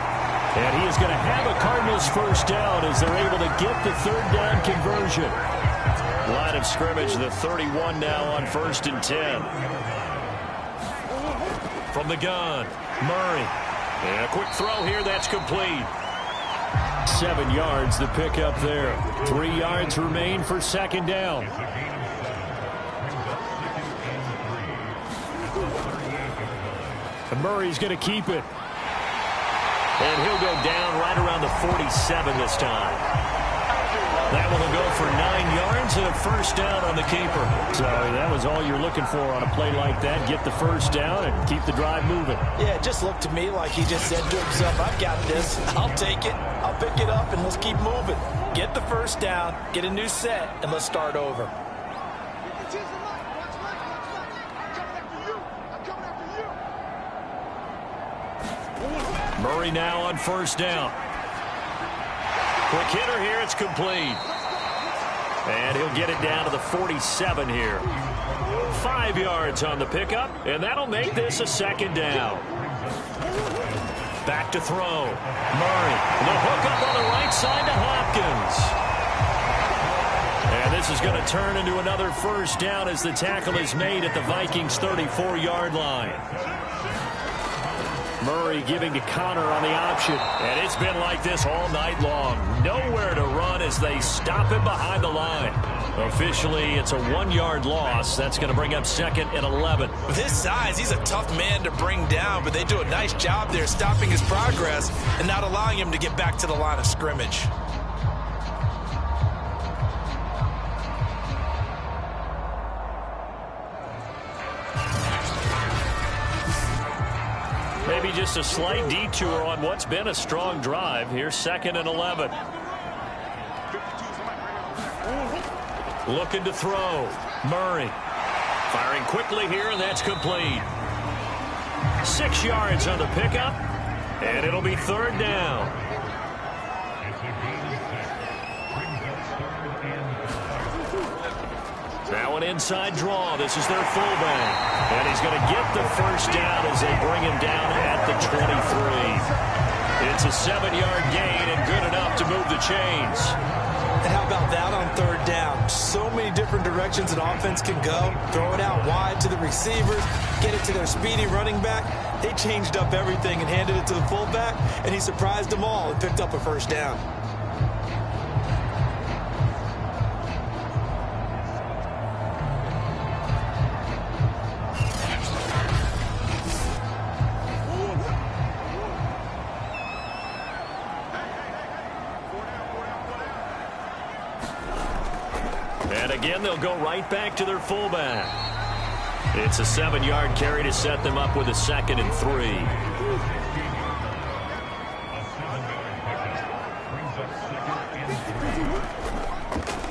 And he is going to have a Cardinals first down as they're able to get the 3rd down conversion. Line of scrimmage, the 31 now on 1st and 10. From the gun, Murray. And a quick throw here, that's complete. 7 yards, the pickup there. 3 yards remain for 2nd down. And Murray's going to keep it. And he'll go down right around the 47 this time. That one will go for 9 yards and a first down on the keeper. So that was all you're looking for on a play like that. Get the first down and keep the drive moving. Yeah, it just looked to me like he just said to himself, I've got this. I'll take it. I'll pick it up, and let's keep moving. Get the first down, get a new set, and let's start over. Murray now on first down. Quick hitter here, it's complete. And he'll get it down to the 47 here. 5 yards on the pickup, and that'll make this a 2nd down. Back to throw. Murray, the hook up on the right side to Hopkins. And this is going to turn into another first down as the tackle is made at the Vikings' 34-yard line. Murray giving to Connor on the option. And it's been like this all night long. Nowhere to run as they stop him behind the line. Officially, it's a 1-yard loss. That's going to bring up 2nd and 11. With his size, he's a tough man to bring down, but they do a nice job there stopping his progress and not allowing him to get back to the line of scrimmage. Maybe just a slight detour on what's been a strong drive. Here's 2nd and 11. Looking to throw. Murray. Firing quickly here, and that's complete. 6 yards on the pickup, and it'll be 3rd down. Now an inside draw. This is their fullback. And he's going to get the first down as they bring him down at the 23. It's a 7-yard gain and good enough to move the chains. And how about that on third down? So many different directions an offense can go. Throw it out wide to the receivers, get it to their speedy running back. They changed up everything and handed it to the fullback, and he surprised them all and picked up a first down. And again, they'll go right back to their fullback. It's a 7-yard carry to set them up with a 2nd and 3.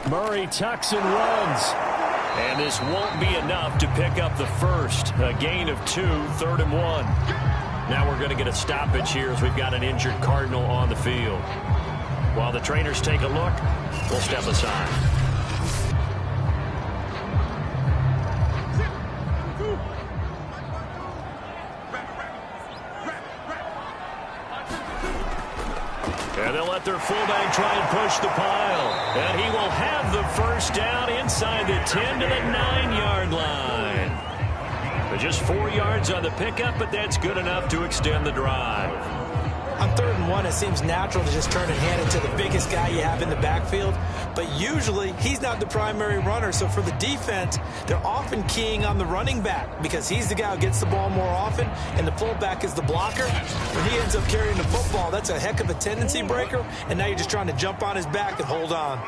Murray tucks and runs. And this won't be enough to pick up the first. A gain of 2, 3rd and 1. Now we're going to get a stoppage here as we've got an injured Cardinal on the field. While the trainers take a look, we'll step aside. And they'll let their fullback try and push the pile. And he will have the first down inside the 10 to the 9-yard line. But just 4 yards on the pickup, but that's good enough to extend the drive. On 3rd and 1, it seems natural to just turn and hand it to the biggest guy you have in the backfield. But usually, he's not the primary runner. So for the defense, they're often keying on the running back because he's the guy who gets the ball more often, and the fullback is the blocker. When he ends up carrying the football, that's a heck of a tendency breaker, and now you're just trying to jump on his back and hold on.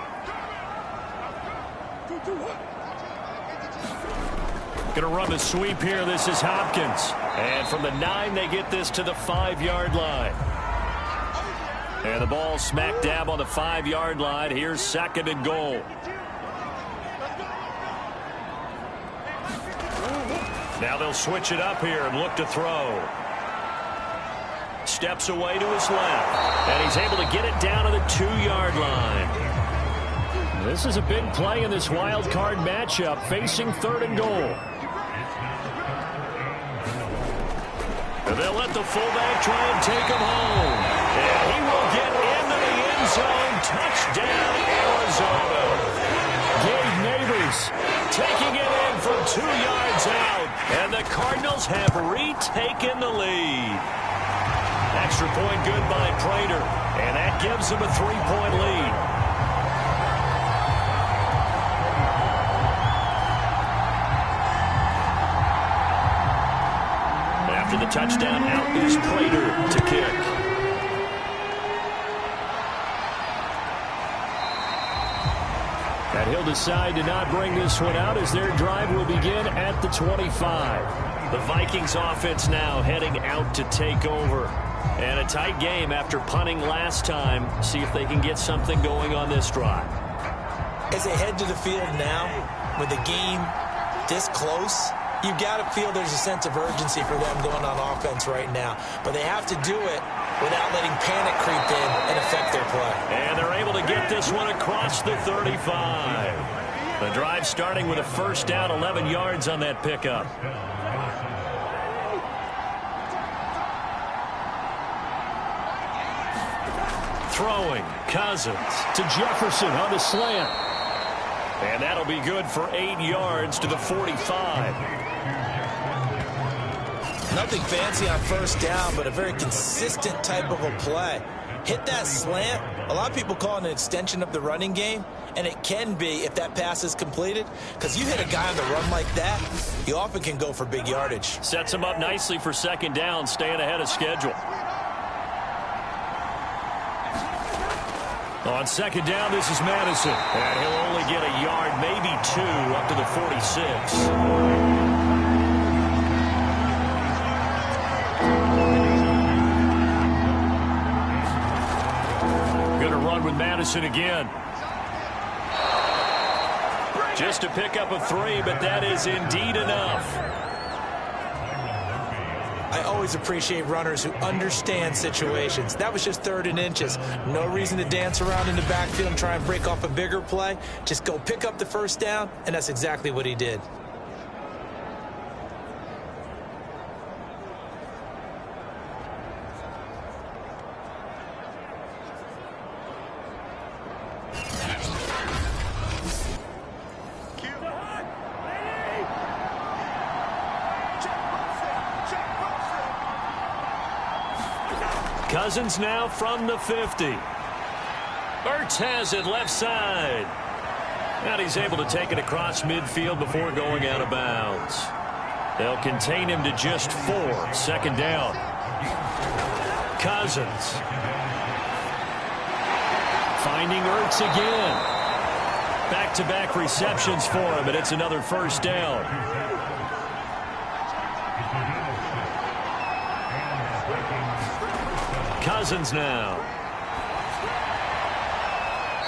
Going to run the sweep here. This is Hopkins. And from the 9, they get this to the 5-yard line. And the ball smack dab on the 5-yard line. Here's 2nd and goal. Now they'll switch it up here and look to throw. Steps away to his left. And he's able to get it down to the 2-yard line. This is a big play in this wild card matchup facing 3rd and goal. And they'll let the fullback try and take him home. And he will get into the end zone. Touchdown, Arizona. Gabe Nabers taking it in from 2 yards out. And the Cardinals have retaken the lead. Extra point good by Prater. And that gives them a 3-point lead. After the touchdown, out is Prater to kick. And he'll decide to not bring this one out as their drive will begin at the 25. The Vikings offense now heading out to take over. And a tight game after punting last time. See if they can get something going on this drive. As they head to the field now, with the game this close, you've got to feel there's a sense of urgency for them going on offense right now. But they have to do it without letting panic creep in and affect their play. And they're able to get this one across the 35. The drive starting with a first down, 11 yards on that pickup. Throwing, Cousins to Jefferson on the slant. And that'll be good for 8 yards to the 45. Nothing fancy on first down, but a very consistent type of a play. Hit that slant. A lot of people call it an extension of the running game, and it can be if that pass is completed, because you hit a guy on the run like that, you often can go for big yardage. Sets him up nicely for second down, staying ahead of schedule. On second down, this is Madison. And he'll only get a yard, maybe 2, up to the 46. Going to run with Madison again. Just to pick up a 3, but that is indeed enough. I always appreciate runners who understand situations. That was just 3rd and inches. No reason to dance around in the backfield and try and break off a bigger play. Just go pick up the first down, and that's exactly what he did. Cousins now from the 50. Ertz has it left side. And he's able to take it across midfield before going out of bounds. They'll contain him to just 4. Second down. Cousins. Finding Ertz again. Back-to-back receptions for him, and it's another first down. Cousins now.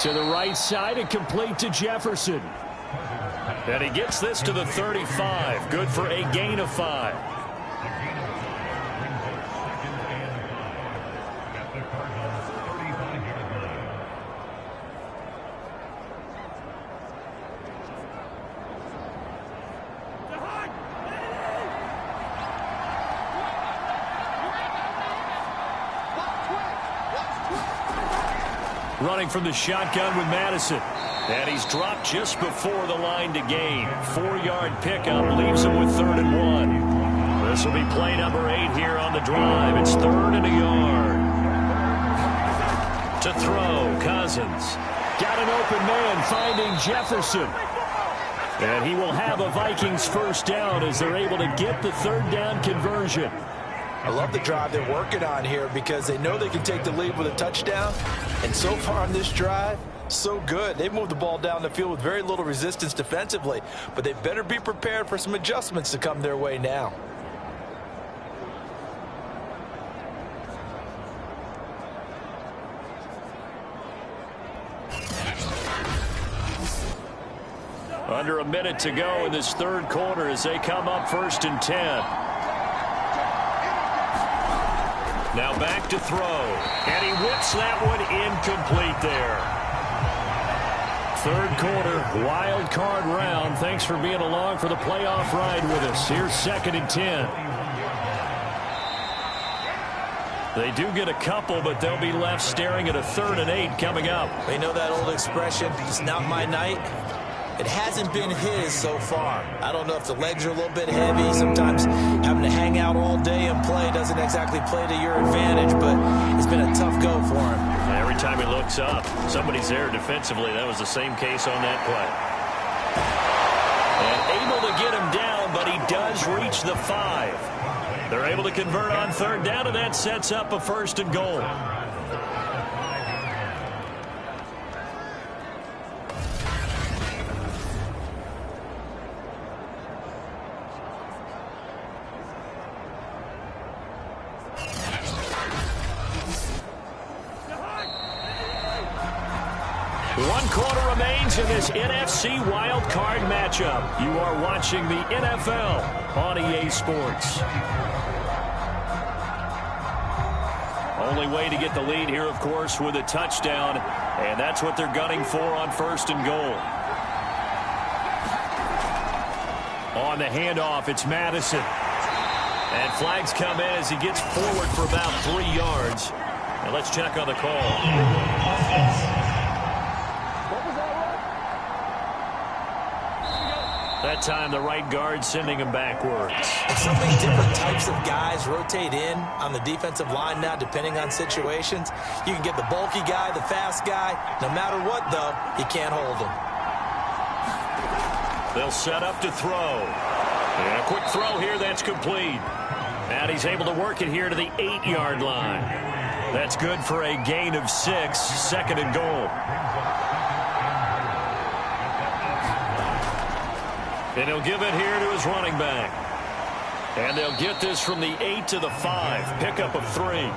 To the right side and complete to Jefferson. And he gets this to the 35. Good for a gain of 5. Running from the shotgun with Madison. And he's dropped just before the line to gain. 4-yard pickup leaves him with 3rd and 1. This will be play number 8 here on the drive. It's 3rd and a yard. To throw, Cousins. Got an open man finding Jefferson. And he will have a Vikings first down as they're able to get the 3rd down conversion. I love the drive they're working on here because they know they can take the lead with a touchdown. And so far on this drive, so good. They've moved the ball down the field with very little resistance defensively. But they better be prepared for some adjustments to come their way now. Under a minute to go in this 3rd quarter as they come up 1st and 10. Now back to throw. And he whips that one incomplete there. 3rd quarter, wild card round. Thanks for being along for the playoff ride with us. Here's 2nd and 10. They do get a couple, but they'll be left staring at a 3rd and 8 coming up. They know that old expression, it's not my night. It hasn't been his so far. I don't know if the legs are a little bit heavy. Sometimes having to hang out all day and play doesn't exactly play to your advantage, but it's been a tough go for him. Every time he looks up, somebody's there defensively. That was the same case on that play. And able to get him down, but he does reach the 5. They're able to convert on 3rd down, and that sets up a 1st and goal. In this NFC wildcard matchup, you are watching the NFL on EA Sports. Only way to get the lead here, of course, with a touchdown, and that's what they're gunning for on 1st and goal. On the handoff, it's Madison. And flags come in as he gets forward for about 3 yards. And let's check on the call. That time, the right guard sending him backwards. And so many different types of guys rotate in on the defensive line now, depending on situations. You can get the bulky guy, the fast guy. No matter what, though, you can't hold him. They'll set up to throw. And a quick throw here, that's complete. And he's able to work it here to the 8-yard line. That's good for a gain of 6, 2nd and goal. And he'll give it here to his running back. And they'll get this from the 8 to the 5. Pickup of 3.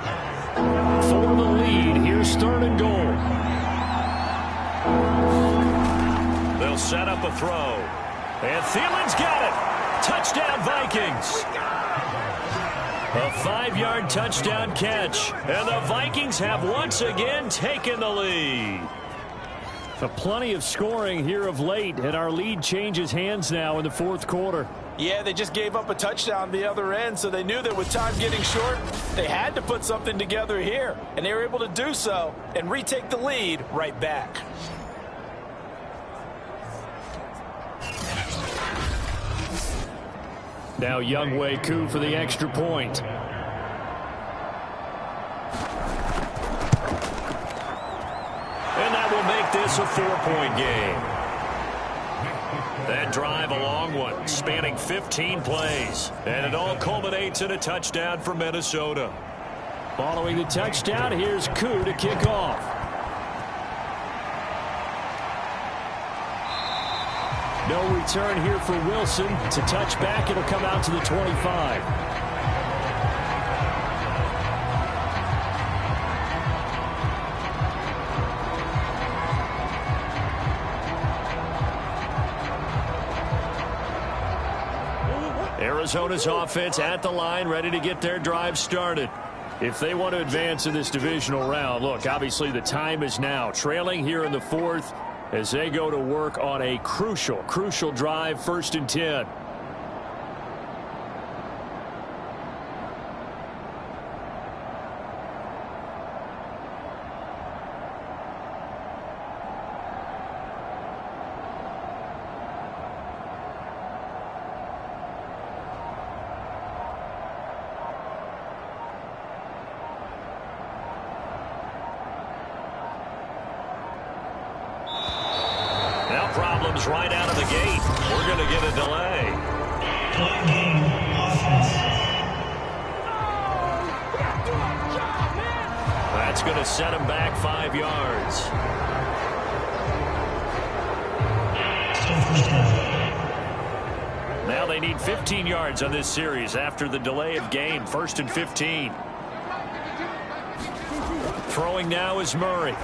For the lead, here's 3rd and goal. They'll set up a throw. And Thielen's got it. Touchdown, Vikings. A 5-yard touchdown catch. And the Vikings have once again taken the lead. Plenty of scoring here of late, and our lead changes hands now in the 4th quarter. Yeah, they just gave up a touchdown the other end, so they knew that with time getting short, they had to put something together here, and they were able to do so and retake the lead right back. Now Younghoe Koo for the extra point. make this a 4-point game. That drive, a long one, spanning 15 plays. And it all culminates in a touchdown for Minnesota. Following the touchdown, here's Koo to kick off. No return here for Wilson. It's a touchback. It'll come out to the 25. Arizona's offense at the line, ready to get their drive started. If they want to advance in this divisional round, look, obviously the time is now. Trailing here in the fourth as they go to work on a crucial drive, 1st and 10. Problems right out of the gate. We're going to get a delay. That's going to set him back 5 yards. Now they need 15 yards on this series after the delay of game. 1st and 15. Throwing now is Murray.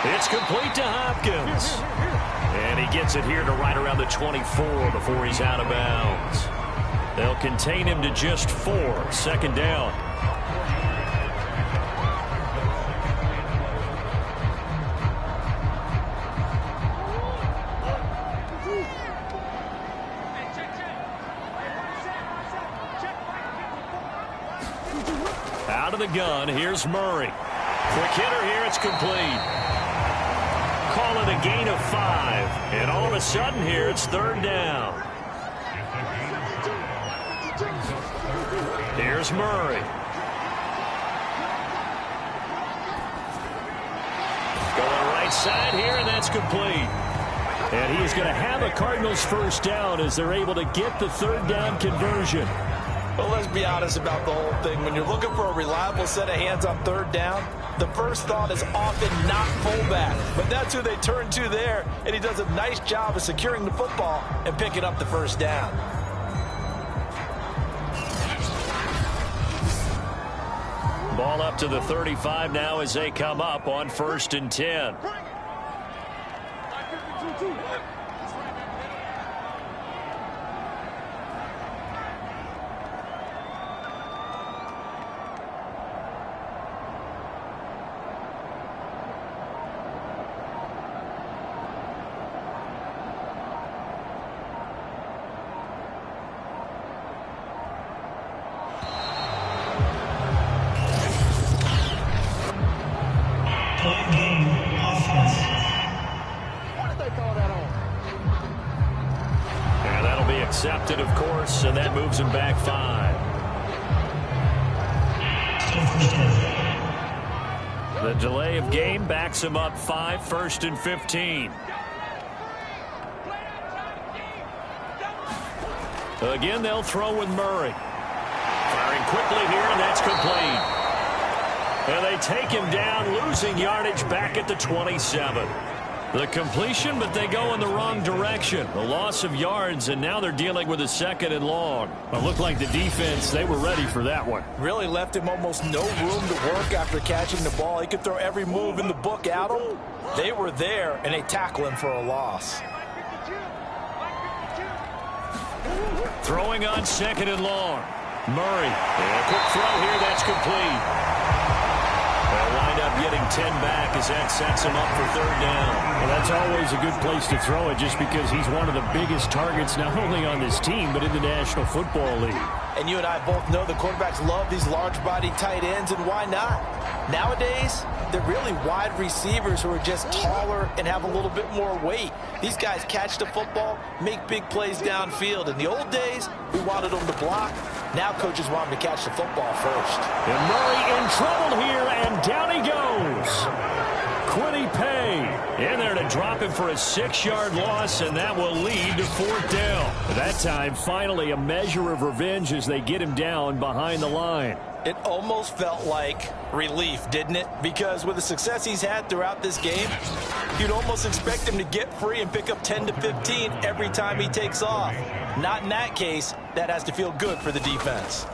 It's complete to Hopkins. And he gets it here to right around the 24 before he's out of bounds. They'll contain him to just 4. 2nd down. Out of the gun, here's Murray. Quick hitter here, it's complete. Call it a gain of 5. And all of a sudden here, it's 3rd down. Here's Murray. Going right side here, and that's complete. And he is going to have a Cardinals 1st down as they're able to get the 3rd down conversion. Well, let's be honest about the whole thing. When you're looking for a reliable set of hands on 3rd down, the first thought is often not fullback. But that's who they turn to there, and he does a nice job of securing the football and picking up the 1st down. Ball up to the 35 now as they come up on 1st and 10. And that'll be accepted, of course, and that moves him back 5. The delay of game backs him up 5, 1st and 15. Again, they'll throw with Murray. Firing quickly here, and that's complete. And they take him down, losing yardage back at the 27. The completion, but they go in the wrong direction. The loss of yards, and now they're dealing with a 2nd and long. It looked like the defense, they were ready for that one. Really left him almost no room to work after catching the ball. He could throw every move in the book at him. They were there, and they tackle him for a loss. Throwing on 2nd and long. Murray. And a quick throw here, that's complete. They'll wind up getting 10 back as that sets him up for 3rd down. Well, that's always a good place to throw it just because he's one of the biggest targets not only on this team but in the National Football League. And you and I both know the quarterbacks love these large-bodied tight ends, and why not? Nowadays, they're really wide receivers who are just taller and have a little bit more weight. These guys catch the football, make big plays downfield. In the old days, we wanted them to block. Now coaches want them to catch the football first. And Murray in trouble here, and down he goes. Quiddy Pay drop him for a 6-yard loss, and that will lead to 4th down. At that time, finally a measure of revenge as they get him down behind the line. It almost felt like relief, didn't it? Because with the success he's had throughout this game, you'd almost expect him to get free and pick up 10 to 15 every time he takes off. Not in that case. That has to feel good for the defense.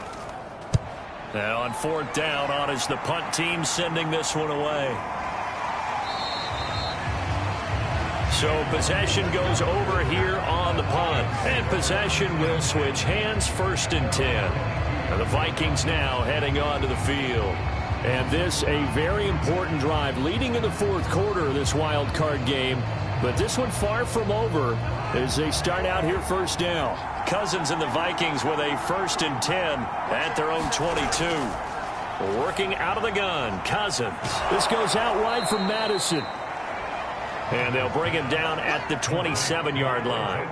Now on 4th down, on is the punt team sending this one away. So possession goes over here on the punt. And possession will switch hands, 1st and 10. And the Vikings now heading onto the field. And this a very important drive leading in the 4th quarter of this wild card game. But this one far from over as they start out here 1st down. Cousins and the Vikings with a 1st and 10 at their own 22. Working out of the gun, Cousins. This goes out wide from Madison. And they'll bring him down at the 27-yard line.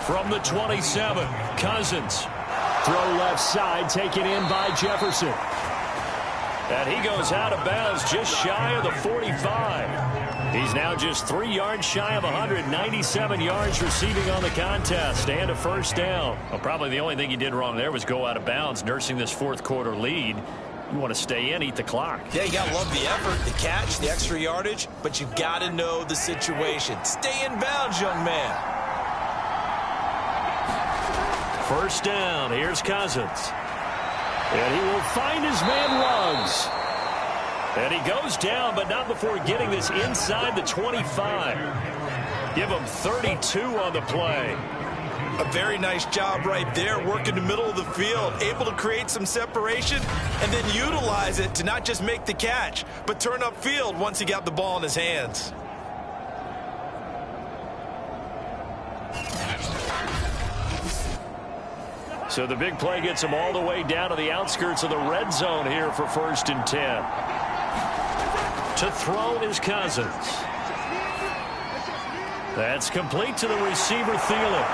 From the 27, Cousins. Throw left side, taken in by Jefferson. And he goes out of bounds just shy of the 45. He's now just 3 yards shy of 197 yards receiving on the contest and a 1st down. Well, probably the only thing he did wrong there was go out of bounds, nursing this 4th quarter lead. You want to stay in, eat the clock. Yeah, you got to love the effort, the catch, the extra yardage, but you've got to know the situation. Stay in bounds, young man. 1st down. Here's Cousins. And he will find his man Ruggs. And he goes down, but not before getting this inside the 25. Give him 32 on the play. A very nice job right there, working the middle of the field, able to create some separation, and then utilize it to not just make the catch, but turn upfield once he got the ball in his hands. So the big play gets him all the way down to the outskirts of the red zone here for 1st and 10. To throw is Cousins. That's complete to the receiver, Thielen.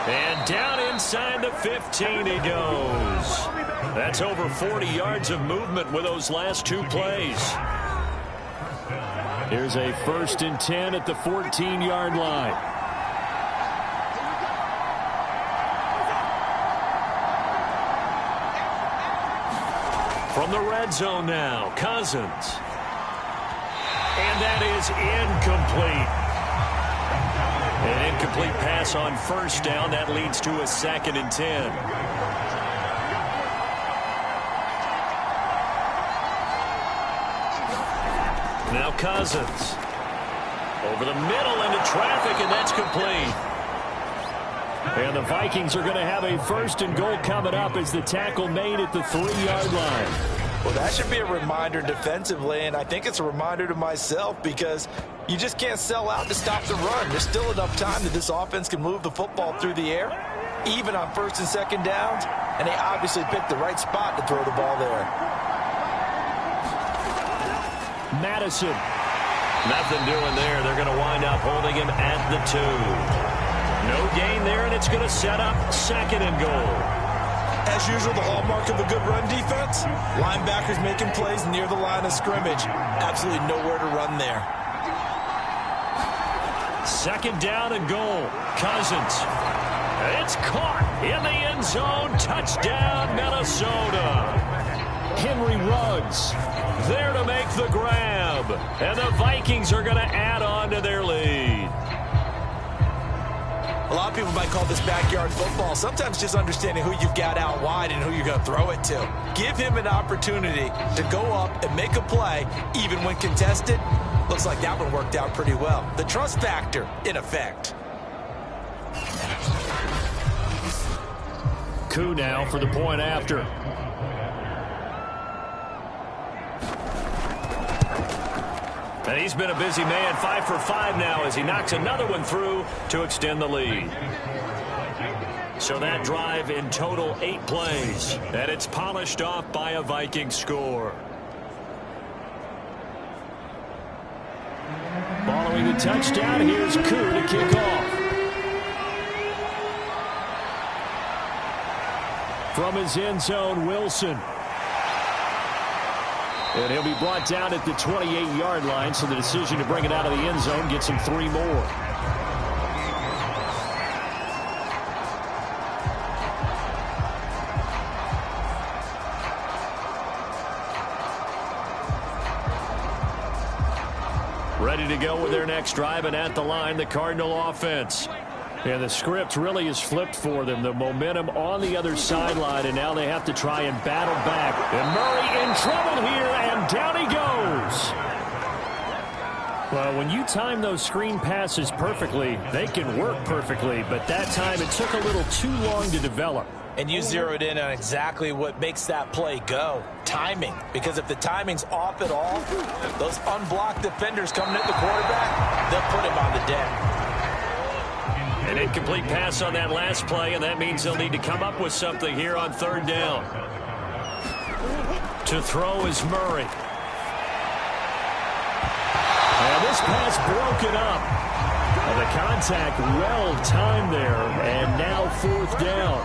And down inside the 15 he goes. That's over 40 yards of movement with those last 2 plays. Here's a 1st and 10 at the 14-yard line. From the red zone now, Cousins. And that is incomplete. An incomplete pass on 1st down. That leads to a 2nd and 10. Now Cousins. Over the middle into traffic, and that's complete. And the Vikings are going to have a 1st and goal coming up as the tackle made at the 3-yard line. Well, that should be a reminder defensively, and I think it's a reminder to myself because you just can't sell out to stop the run. There's still enough time that this offense can move the football through the air, even on 1st and 2nd downs, and they obviously picked the right spot to throw the ball there. Madison. Nothing doing there. They're going to wind up holding him at the 2. No gain there, and it's going to set up 2nd and goal. As usual, the hallmark of a good run defense, linebackers making plays near the line of scrimmage. Absolutely nowhere to run there. 2nd down and goal. Cousins. It's caught in the end zone. Touchdown, Minnesota. Henry Ruggs there to make the grab. And the Vikings are going to add on to their lead. A lot of people might call this backyard football. Sometimes just understanding who you've got out wide and who you're going to throw it to. Give him an opportunity to go up and make a play, even when contested. Looks like that one worked out pretty well. The trust factor in effect. Koo now for the point after. And he's been a busy man, 5 for 5 now as he knocks another one through to extend the lead. So that drive in total 8 plays. And it's polished off by a Viking score. Following the touchdown, here's Koo to kick off. From his end zone, Wilson. And he'll be brought down at the 28-yard line, so the decision to bring it out of the end zone gets him 3 more. Ready to go with their next drive, and at the line, the Cardinal offense. And the script really is flipped for them. The momentum on the other sideline, and now they have to try and battle back. And Murray in trouble here, and down he goes. Well, when you time those screen passes perfectly, they can work perfectly, but that time it took a little too long to develop. And you zeroed in on exactly what makes that play go. Timing. Because if the timing's off at all, those unblocked defenders coming at the quarterback, they'll put him on the deck. An incomplete pass on that last play, and that means they'll need to come up with something here on 3rd down. To throw is Murray. And this pass broken up. And the contact well timed there, and now 4th down.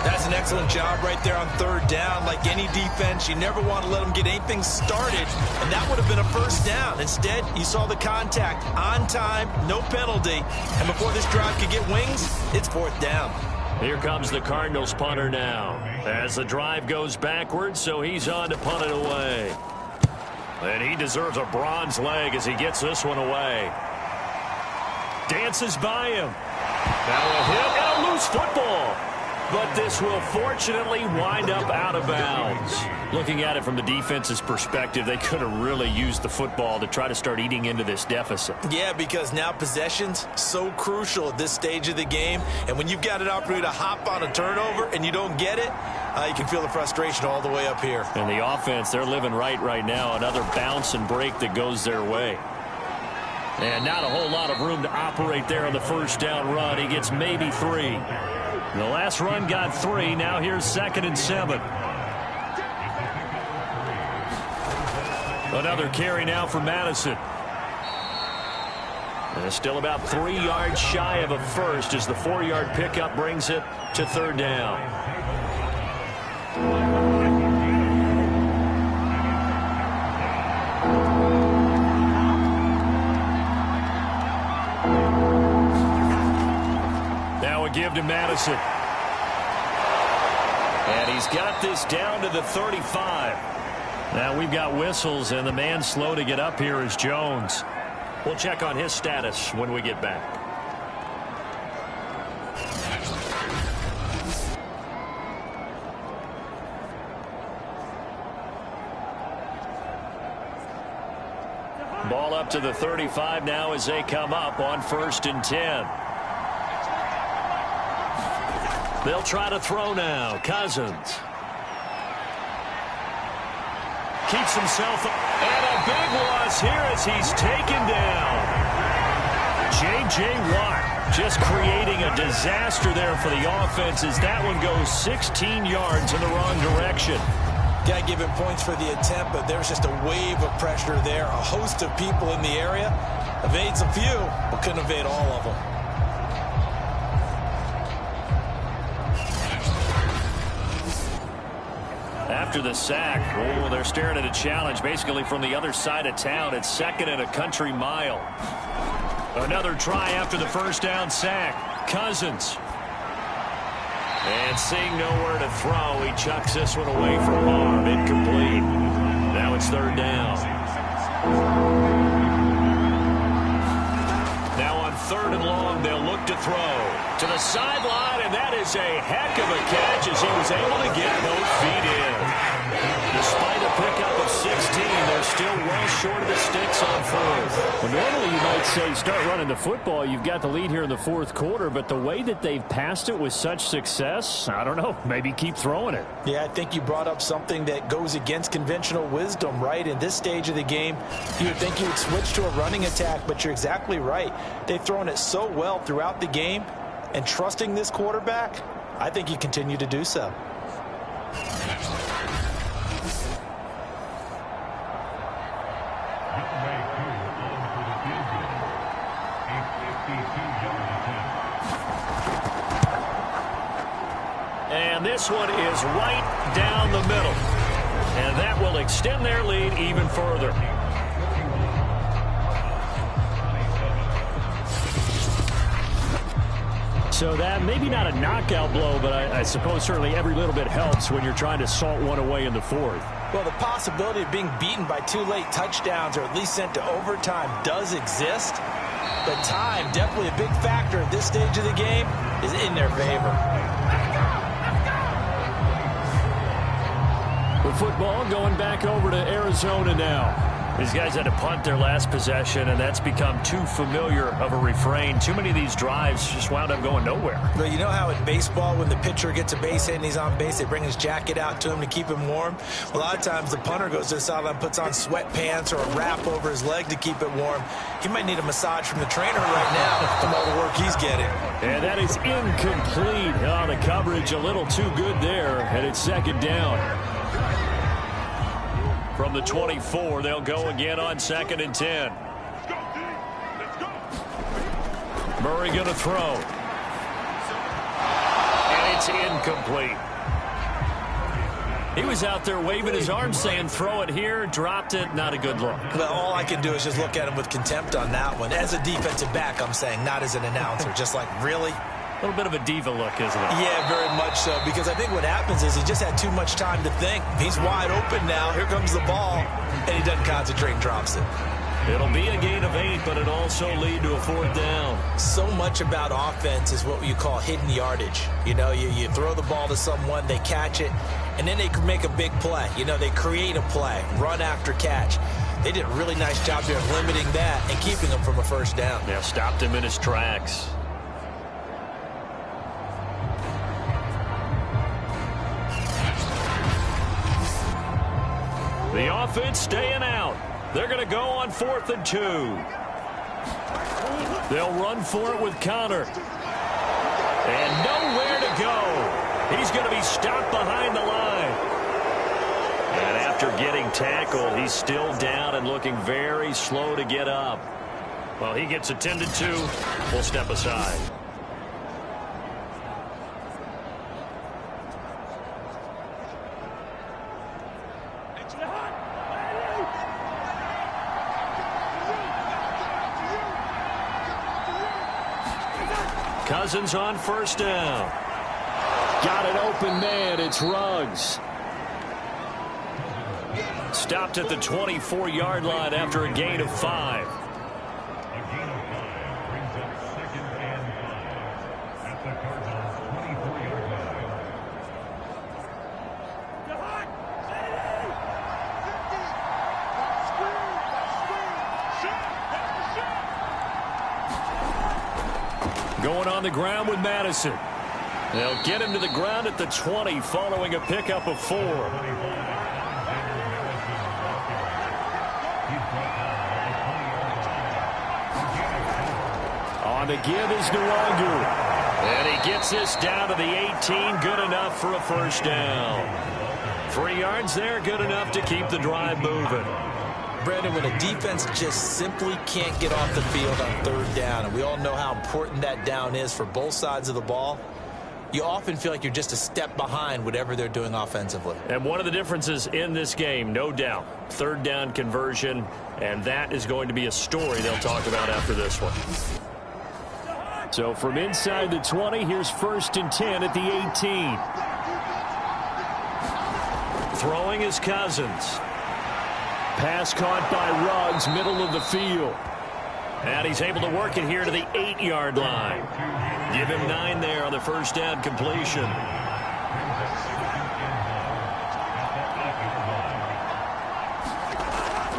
That's an excellent job right there on 3rd down. Like any defense, you never want to let them get anything started, and that would have been a 1st down. Instead, you saw the contact on time, no penalty, and before this drive could get wings, it's 4th down. Here comes the Cardinals punter now. As the drive goes backwards, so he's on to punt it away. And he deserves a bronze leg as he gets this one away. Dances by him. Now a hit and a loose football. But this will fortunately wind up out of bounds. Looking at it from the defense's perspective, they could have really used the football to try to start eating into this deficit. Yeah, because now possession's so crucial at this stage of the game. And when you've got an opportunity to hop on a turnover and you don't get it, you can feel the frustration all the way up here. And the offense, they're living right now. Another bounce and break that goes their way. And not a whole lot of room to operate there on the 1st down run. He gets maybe 3. The last run got 3. Now here's 2nd and 7. Another carry now for Madison. And still about 3 yards shy of a first as the 4-yard pickup brings it to 3rd down. Now a give to Madison. And he's got this down to the 35. Now we've got whistles, and the man slow to get up here is Jones. We'll check on his status when we get back. Ball up to the 35 now as they come up on 1st and 10. They'll try to throw now. Cousins. Keeps himself up. And a big loss here as he's taken down. J.J. Watt just creating a disaster there for the offense as that one goes 16 yards in the wrong direction. Got to give him points for the attempt, but there's just a wave of pressure there. A host of people in the area. Evades a few, but couldn't evade all of them. After the sack, oh, they're staring at a challenge basically from the other side of town. It's 2nd and a country mile. Another try after the 1st down sack. Cousins. And seeing nowhere to throw, he chucks this one away from harm. Incomplete. Now it's 3rd down. Now on 3rd and long, they'll look to throw. To the sideline, and that is a heck of a catch as he was able to get both feet in. Despite a pickup of 16, they're still well short of the sticks on 4th. Well, normally you might say start running the football. You've got the lead here in the 4th quarter, but the way that they've passed it with such success, I don't know, maybe keep throwing it. Yeah, I think you brought up something that goes against conventional wisdom, right? In this stage of the game, you would think you would switch to a running attack, but you're exactly right. They've thrown it so well throughout the game, and trusting this quarterback, I think you continue to do so. And this one is right down the middle. And that will extend their lead even further. So that maybe not a knockout blow, but I suppose certainly every little bit helps when you're trying to salt one away in the fourth. Well, the possibility of being beaten by 2 late touchdowns or at least sent to overtime does exist. But time, definitely a big factor at this stage of the game, is in their favor. The football going back over to Arizona now. These guys had to punt their last possession, and that's become too familiar of a refrain. Too many of these drives just wound up going nowhere. But you know how in baseball, when the pitcher gets a base hit and he's on base, they bring his jacket out to him to keep him warm? A lot of times the punter goes to the sideline, puts on sweatpants or a wrap over his leg to keep it warm. He might need a massage from the trainer right now from all the work he's getting. And that is incomplete. Oh, the coverage a little too good there, and it's second down. From the 24, they'll go again on 2nd and 10. Murray going to throw. And it's incomplete. He was out there waving his arms saying, throw it here, dropped it, not a good look. Well, all I can do is just look at him with contempt on that one. As a defensive back, I'm saying, not as an announcer. Just like, really? A little bit of a diva look, isn't it? Yeah, very much so, because I think what happens is he just had too much time to think. He's wide open now. Here comes the ball, and he doesn't concentrate and drops it. It'll be a gain of 8, but it'll also lead to a 4th down. So much about offense is what you call hidden yardage. You know, you throw the ball to someone, they catch it, and then they can make a big play. You know, they create a play, run after catch. They did a really nice job there of limiting that and keeping him from a first down. Yeah, stopped him in his tracks. The offense staying out. They're going to go on 4th and 2. They'll run for it with Connor. And nowhere to go. He's going to be stopped behind the line. And after getting tackled, he's still down and looking very slow to get up. Well, he gets attended to. We'll step aside. Cousins on 1st down. Got an open man. It's Ruggs. Stopped at the 24-yard line after a gain of 5. Going on the ground with Madison. They'll get him to the ground at the 20 following a pickup of 4. On the give is Nwangu. And he gets this down to the 18. Good enough for a first down. 3 yards there, good enough to keep the drive moving. Brandon, when a defense just simply can't get off the field on 3rd down, and we all know how important that down is for both sides of the ball, you often feel like you're just a step behind whatever they're doing offensively. And one of the differences in this game, no doubt, 3rd down conversion, and that is going to be a story they'll talk about after this one. So from inside the 20, here's 1st and 10 at the 18. Throwing is Cousins. Pass caught by Ruggs, middle of the field. And he's able to work it here to the 8-yard line. Give him 9 there on the first down completion.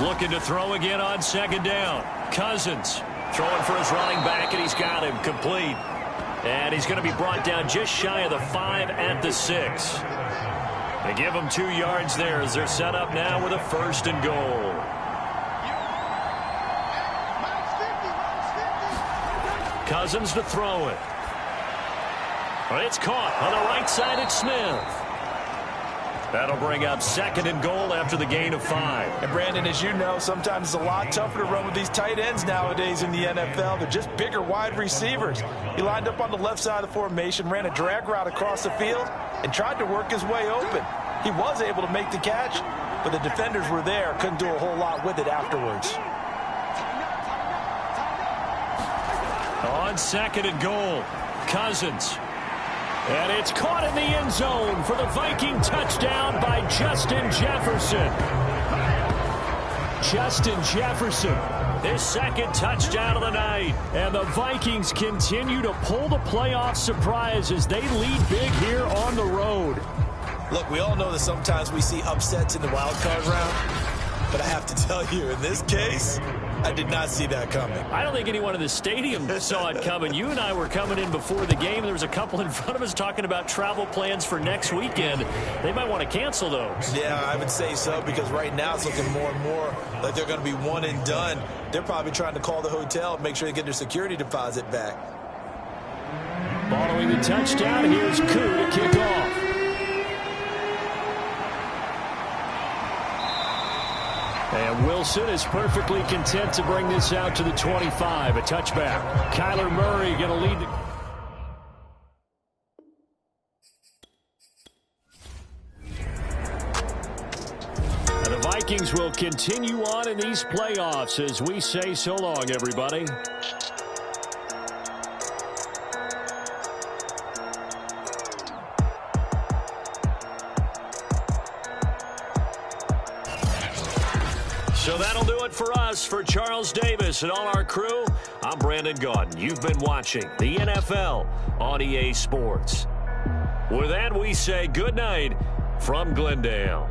Looking to throw again on 2nd down. Cousins throwing for his running back, and he's got him complete. And he's going to be brought down just shy of the 5 at the 6. They give him 2 yards there as they're set up now with a 1st and goal. Cousins to throw it. Well, it's caught on the right side. It's Smith. That'll bring up 2nd and goal after the gain of 5. And Brandon, as you know, sometimes it's a lot tougher to run with these tight ends nowadays in the NFL. They're just bigger wide receivers. He lined up on the left side of the formation, ran a drag route across the field, and tried to work his way open. He was able to make the catch, but the defenders were there, couldn't do a whole lot with it afterwards. On 2nd and goal, Cousins. And it's caught in the end zone for the Viking touchdown by Justin Jefferson. Justin Jefferson, his 2nd touchdown of the night. And the Vikings continue to pull the playoff surprise as they lead big here on the road. Look, we all know that sometimes we see upsets in the wild card round, but I have to tell you, in this case, I did not see that coming. I don't think anyone in the stadium saw it coming. You and I were coming in before the game. There was a couple in front of us talking about travel plans for next weekend. They might want to cancel those. Yeah, I would say so, because right now it's looking more and more like they're going to be one and done. They're probably trying to call the hotel and make sure they get their security deposit back. Following the touchdown, here's Koo to kick off. And Wilson is perfectly content to bring this out to the 25, a touchback. Kyler Murray going to lead the Vikings will continue on in these playoffs as we say so long, everybody. So that'll do it for us. For Charles Davis and all our crew, I'm Brandon Gaudin. You've been watching the NFL on EA Sports. With that, we say good night from Glendale.